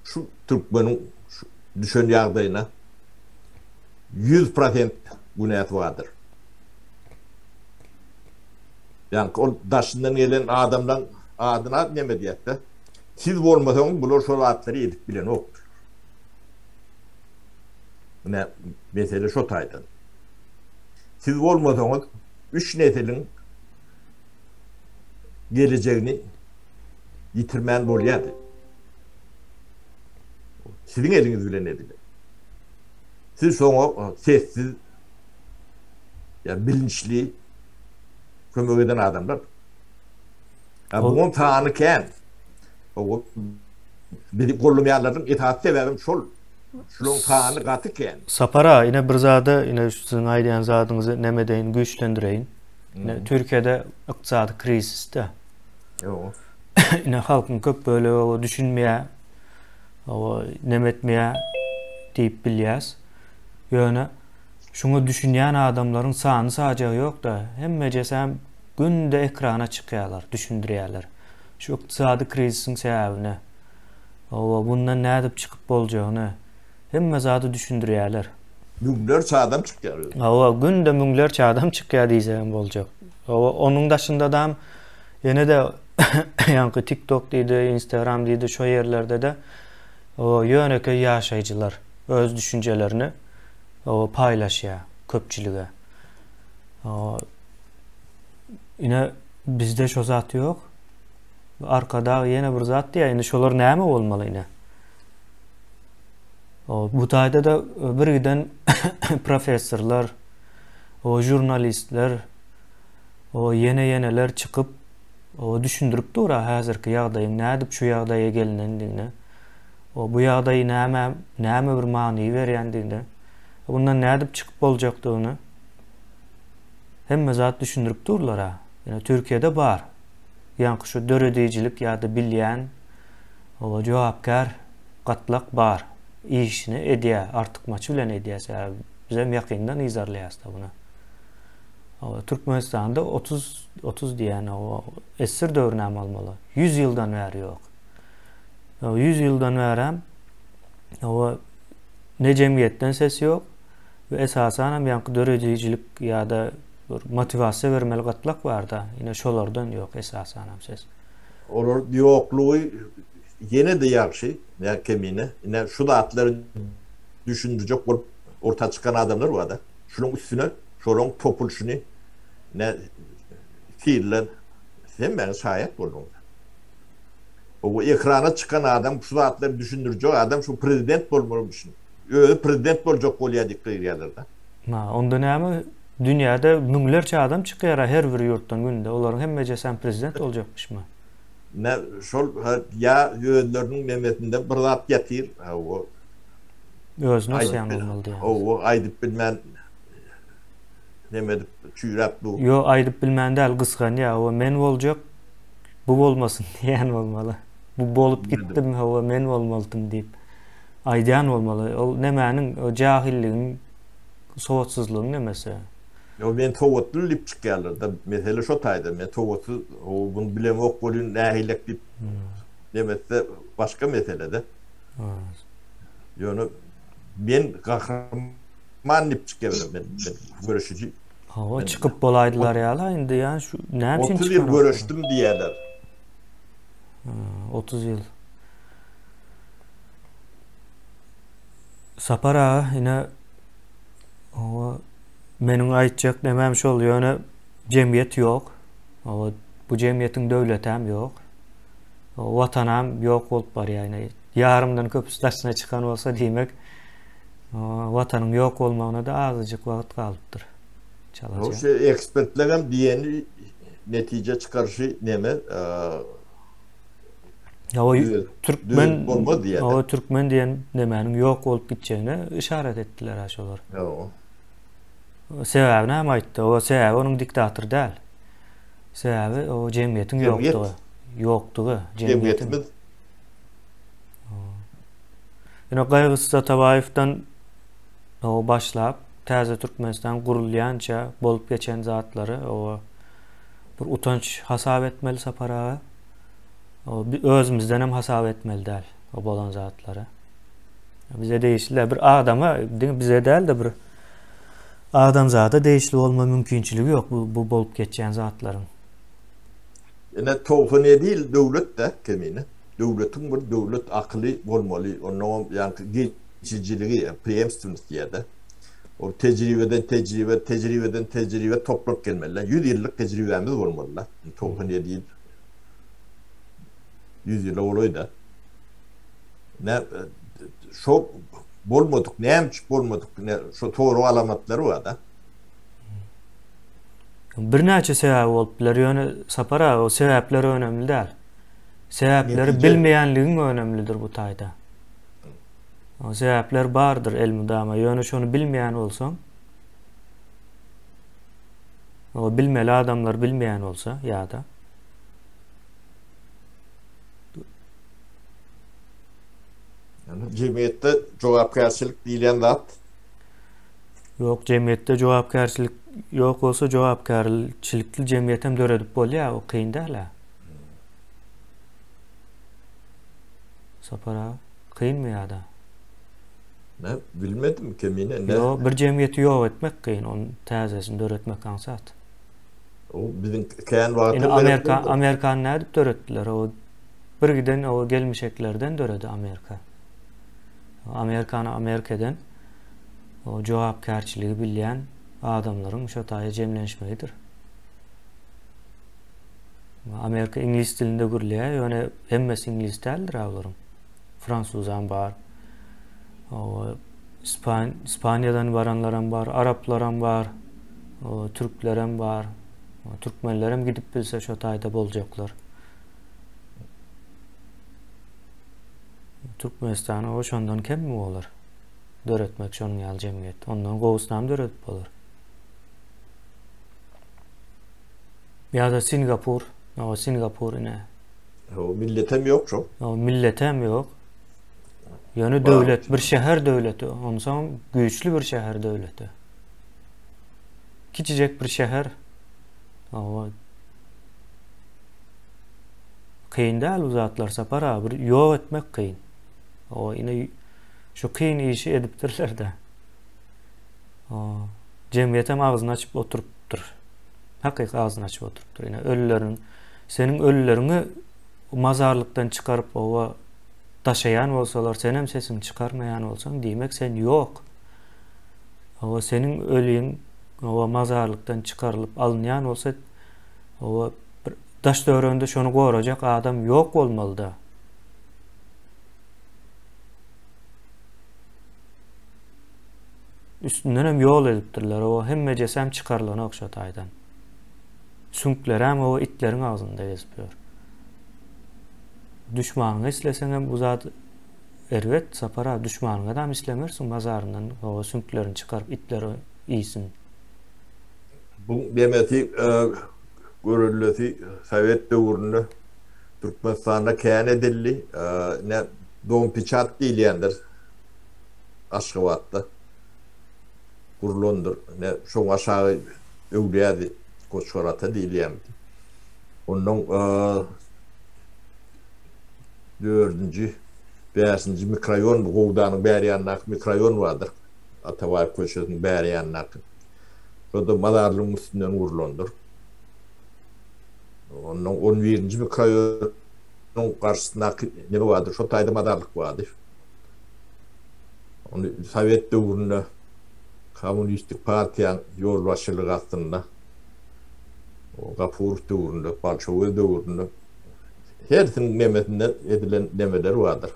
şu Türkmenin düşen yağdayına 100% günahı vardır. Yani o daşından gelen adamdan adına ne mediyette siz olmasanız bunlar şol atları edip bilen yoktur. Ne mesele şu taydan. Siz olmasanız 3 neslin geleceğini yitirmen oluyordu. Sizin eliniz bile ne bilir. Siz sonra sessiz, ya bilinçli kömür eden adamlar. Bunun tanıken, o benim kollumayanların itaat sebebim şol. Şunun tanı katıken. Sapara yine bir zada yine sizin aydiyan zadınızı nemedeyin güçlendireyin. Yine Türkiye'de iktisadi kriziste. Yok. Yine halkın köp böyle o düşünmeye, o nemetmeye deyip bilyaz. Yani şunu düşünen adamların sağını sağacağı yok da hem mecesem günde ekrana çıkıyorlar, düşündürüyorlar. Şu iktisadi krizisin sebebini. O bundan ne edip çıkıp olacağını hem zadı düşündürüyorlar. Münglerçe adam çıkıyor. O günde münglerçe adam çıkıyor diyeceğim olacak. Onun dışında da yine de yani TikTok deydi, Instagram deydi, şu yerlerde de o yöneke yaşayıcılar öz düşüncelerini o paylaşıyor köpçülüğe. Yine bizde şu zat yok. Arkada yine bir zat diye yine şolar näme olmalı yine. Bu tayda da birden profesörler, o jurnalistler, o yeneler çıkıp o düşündürüp dura hazırki yağdayın nädip şu yağdaya gelinendiğini, o bu yağdayı näme bir mani berýändiğini, bundan nädip çıkıp olacaktığını hemme zat düşündürüp durlar ha. Yani Türkiye'de var. Yani şu döredicilik ya da bilýän o jogapkar gatlak var. İşini ediyor, artık maçı bilen ediyor. Bizim yakından izarlayız da buna. Türkmenistan'da 30 diyen o esir dövrüne almalı. 100 yıldan beri yok. 100 yıldan beri o ne cemiyetten ses yok ve esasen yankı döredicilik ya da bir motivasiya bermeli gatlak var da. Yine şolardan yok esasen hem ses. Olur yokluğu yine de yaxşı. Ne kemine. Yine şu da atları düşündürecek bolup orta çıkan adamlar var da. Şunun üstüne şolong topulşunu ne fiiller sen beni şayet buldun. O ekrana çıkan adam şu atları düşündürecek adam şu prezident bolmamışsın. Öyle prezident bolacak bolyadık yerlerde. Ma onda näme dünyada münglerçe adam çıkýar her bir yurtdan günde. Olaryň hemmece sen prezident oljakmışmy? Ne şol ya yöğünlerinin memleketinde bir zat getir. O Özüne sen olmaly diýär. o aydıp bilmän demedip çüýrap bu. Yo aýdyp bilmän däl gysgan ya o men boljak bu bolmasyn diýen bolmaly. Bu bolup gitdim hawa men bolmalydym diýip aýdýan bolmaly. O nemäniň o jahilligiň sowatsızlygyň nemesi? Yo men towatly lip çıkýarlar da mesele şo taýda men towatly o bunu bilen ok bolun nähilek dip demetse başga meselede. Ýöne men gahryman dip çıkýarlar ben görüşüji. Hawa çıkıp bolaydylar ýa-la indi ýa şu näme üçin 30 ýyl görüşdim diýerler. 30 ýyl. Sapara ine o meniň aýtjak nemem şol ýöne jemgyýet ýok. O bu jemgyýetiň döwleti hem ýok. O watanam ýok bolup bar ýa-ni. Ýarymdan köp üstesine çıkan bolsa diýmek, watanyň ýok bolmagyna da azıjyk wagt galypdyr. O şey ekspertler hem diýeni netije çıkarışı neme? O Türkmen diyen nemenin yok olup gideceğine işaret ettiler aşolar. Sebebi näme aýtdy? O sebebi onun diktatör däl. Sebebi o jemgyýetiň ýokdugy. Ýokdugy jemgyýetiň. Ýene Gaýgysy Satabaýewdan o başlap täze Türkmenistan gurulýança bolup geçen zatlary o bir utanç hasap etmeli Sapara. O özümizden hem hasap etmeli däl o bolan zatlary. Bize değişli bir adama bize däl de bir adam zata değişli olma mümkinçiligi yok bu bolup geçen zatlaryň. Ene tawfy ne değil döwlet de kemine. Döwletiň bir döwlet akly bolmaly. Onu ýa-ni geçiciligi preemptiveness diýerde. O tecrübeden tecrübe toplap gelmeliler. 100 yıllık tecrübemiz olmalılar. Tawfy ne değil. 100 yıl olaydı. Ne şo bolmadyk, näme bolmadyk, ne şo toğru alamatları var da. Bir näçe sebäp bolupdylar. Ýöne Sapara o sebäpleri önemli däl. Sebäpleri bilmeýänligiň önemlidir bu taýda. O sebäpler bardyr elmudama. Ýöne şonu bilmeýän bolsaň, o bilmeli adamlar bilmeýän bolsa ýa-da Cemiyette jogapkärçilik diýilen zat. Ýok, jemgyýetde jogapkärçilik ýok bolsa jogapkärçilikli jemgyýet hem döredip bolýar, o kyn däl. Sapara kynmy ýa-da? Ne bilmedim kemine ne. Yo, bir jemgyýeti ýok etmek kyn, onu täzesini döretmek ansat. O bizim kän wagty Amerikan nädip döretdiler? O bir giden o gelmişeklerden döredi Amerika. Amerikadan o jogapkärçiligi bilýän adamlaryň şo taýda jemlenşmegidir. Amerika ingliz dilinde gürleýär, ýöne hemmesi ingliz däldir awlaryň. Fransuzam bar. O İspaniýadan baranlaram bar, Araplarym bar, o Türklerim bar. O Türkmenlerim gidip bilse şo taýda boljaklar. Türkmenistan o şondan kemmi bolar? Döretmek şonuň ýaly jemgyýet. Ondan gowusnam döretip bolar. Ýa-da Singapur, o Singapur ine. O milletem ýok şo. O milletem ýok. Ýöne döwlet, bir şäher döwleti, onsoň güýçli bir şäher döwleti. Kiçijek bir şäher. O kyn däl uzatlar Sapara, bir ýok etmek kyn. O ine şu kyn işi edipdirler de. O jemgyýetem agzyny açyp oturup oturupdur. Hakyky ağzyny açyp oturupdur. Ýene ölülerin, senin ölülerini mazarlıktan çıkarıp ova taşayan bolsalar, sen hem sesini çıkarmayan bolsaň, diýmek sen yok. Ova senin ölüň ova mazarlıktan çıkarılıp alınýan bolsa, ova daş döwründe şonu gorajak adam yok bolmaly da. Üstünden hem yol edipdirler. O hemme jesem çıkarylana okşataýdan. Sünkler hem o itlerin ağzında gezipýär. Düşmanyny isleseň hem bu zat erwet sapara düşmanyna da islemersiň mazaryndan o sünklerini çıkaryp itleri iýsin. Bu demeti görüllüsi Sovet döwründe Türkmenistanda kän edildi. Ne Dom Piçat diýilýändir. Aşgabatda kurulundur. Ne şoň aşağı öwliýädi Koçorata diýilýär. Onuň 4-nji, 5-nji mikrorayon Gowdanyň bäri ýanyna mikrorayon bardyr. Ataway köşesiniň bäri ýanyna. Şoda mazarlygyň üstünden gurulundur. Onuň 11-nji mikrorayonuň garşysynda neme bardyr? Şo taýda mazarlyk bardyr. Onu Sovet döwründe Komünistik partiýanyň ýol başçylygy astynda o Gapurov döwründe, Bolşewik döwründe her tin memetinden edilen demeler bardyr.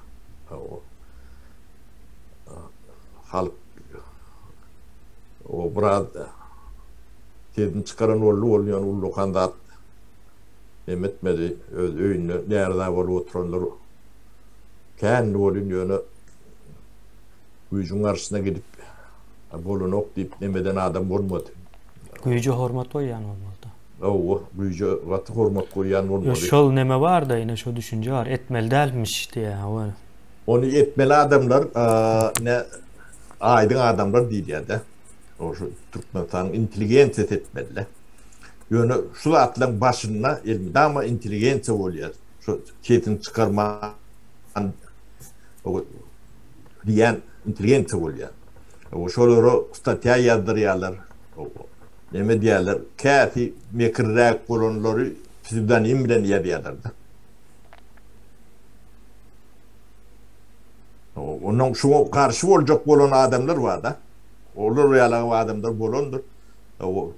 O halk o brad kedin çıkaran bolýan ullu kandat emetmedi öz öýünde nerede bolup oturanlar kän bolýan güýjüň garşysyna gidip bolunok diýip nemeden adam bolmady. Güýje hormat goýan bolmaly. O güýje gaty hormat goýan bolmady. Şol neme var da ýene şo düşünje var. Etmeli dälmiş diýär. Onu etmeli adamlar ne aýdyň adamlar diýýär. O şu Türkmenistanyň intelligensiýet etmeli. Ýöne şu atlaryň başyna elmi ama intelligensiýa bolýar. Şu ketin çıkarma o diýen intelligensiýa bolýar. O şolary statya ýazdyrýarlar. Neme diýerler? Käfi mekirräk bolanlary pseudonim bilen ýazýarlar. Onuň şu karşı boljak bolan adamlar bar da. Olar ýalagy adamlar bolandyr.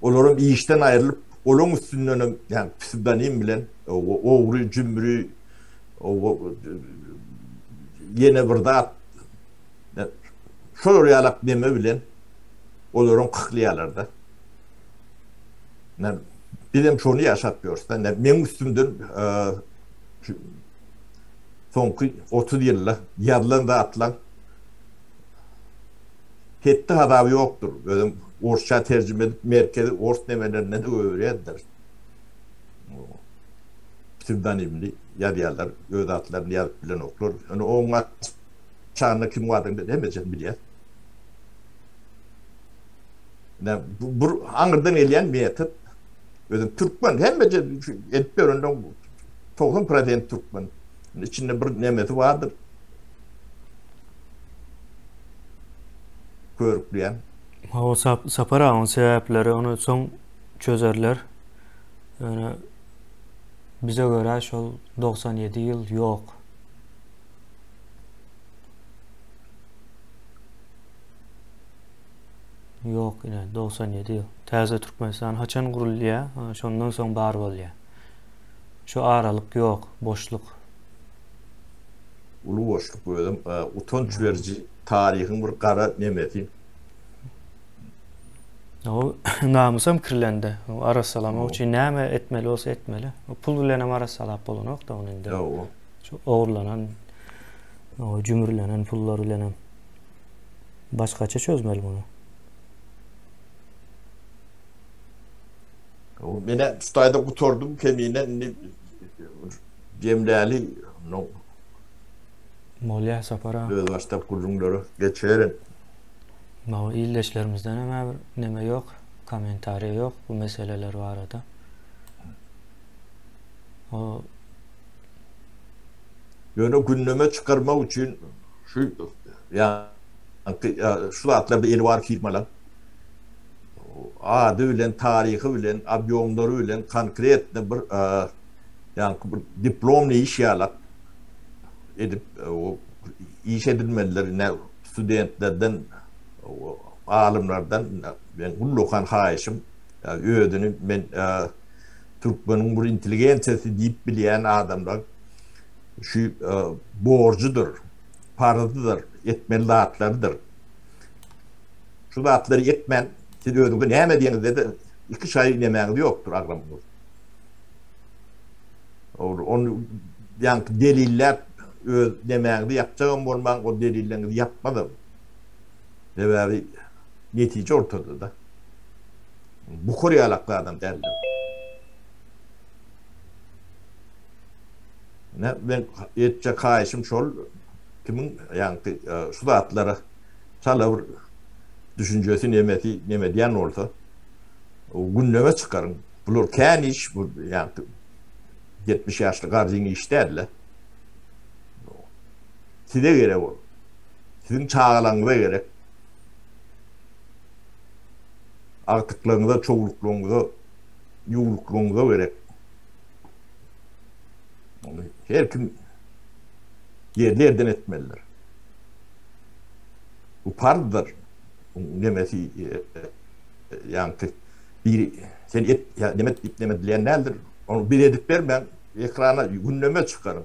Olaryň işden aýrylyp, olaň üstünden ýani pseudonim bilen ogry jümri ýene bir zat şol ýalak deme bilen olaryň kyklyýarlar da. Bilim şonu ýaşatýarsda, men üstümden soňky 30 ýylda ýadlanda atlan hetdi hadaby ýokdur. Özüm Orsça terjime edip merkezi Ors nemelerine de öwreddir. Pseudonimli ýazýarlar, öz atlaryny ýazyp bilen oklar. Onu oňa çağına kim vardygyny hemmeje bilýär. Bu aňyrdan elýän metod özüm Türkmen hemmeje edip berenden 90% Türkmen. İçinde bir nemeti vardır. Körükleyen. O sapara on sebepleri onu son çözerler. Yani bize göre şol 97 yıl yok. Yok yine 97 yıl. Täze Türkmenistan haçan gurulýa, şondan soň bar bolýa. Şu aralyk yok, boşluk. Ulu boşluk boýdum. Utanç verici tarihin bir gara nemeti. O namusam kirlendi. O ara salama üçin näme etmeli olsa etmeli. O pul bilen ara salap bolanok da onun inde. Şu oğurlanan, o jümürlenen pullar bilen başgaça çözmeli bunu. O mene tutayda oturdum kemine Cemlali no Molya sapara. Öz başta kurulunları geçerin. Ma illeşlerimizden ama neme yok, komentari yok, bu meseleler var da. O Yönü gündeme çıkarmak için şu şu atlarda eli var firmalar. adı bilen, tarihi bilen, abyonları bilen konkret bir yani bir diplomla iş yalak edip o iş edilmeliler ne studentlerden alimlerden ben ullokan haýşym ödünü men Türkmenin bu intelligensiyası deyip bilen adamlar şu borcudur, paradıdır, etmeli dağıtlarıdır. Şu dağıtları etmen, siz ödünü neyme diyeniz dedi, 2 şay nemeğiniz yoktur agramınız. Onu yani deliller demeğinizi yapacağım olman o delillerinizi yapmadım. Ve netice ortada da. Bu Koreyalaklı adam derler. Ne ben etçe kayışım şol kimin yani şu dağıtlara çalavur düşüncesi neme diyen olsa o gündeme çıkarın. Bulur kendi iş bu yani 70 yaşlı garcini işlerle. Size gerek o. Sizin çağalarınıza gerek. Artıklarınıza, çoğuluklarınıza, yuğuluklarınıza gerek. Her kim yerlerden etmeliler. Bu pardır. Demesi yani bir sen et ya demediler nedir? Onu bir edip ben ekrana gündeme çıkarım.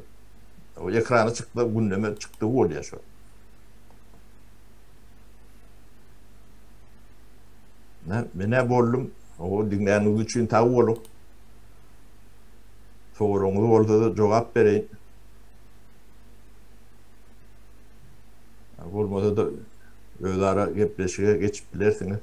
O ekrana çıktı, gündeme çıktı o oluyor şu. Ne bollum o dinleyeniniz için tavu olun. Sorunuz oldu da cevap vereyim. Olmasa da öyle ara gepleşiye geçip bilersiniz.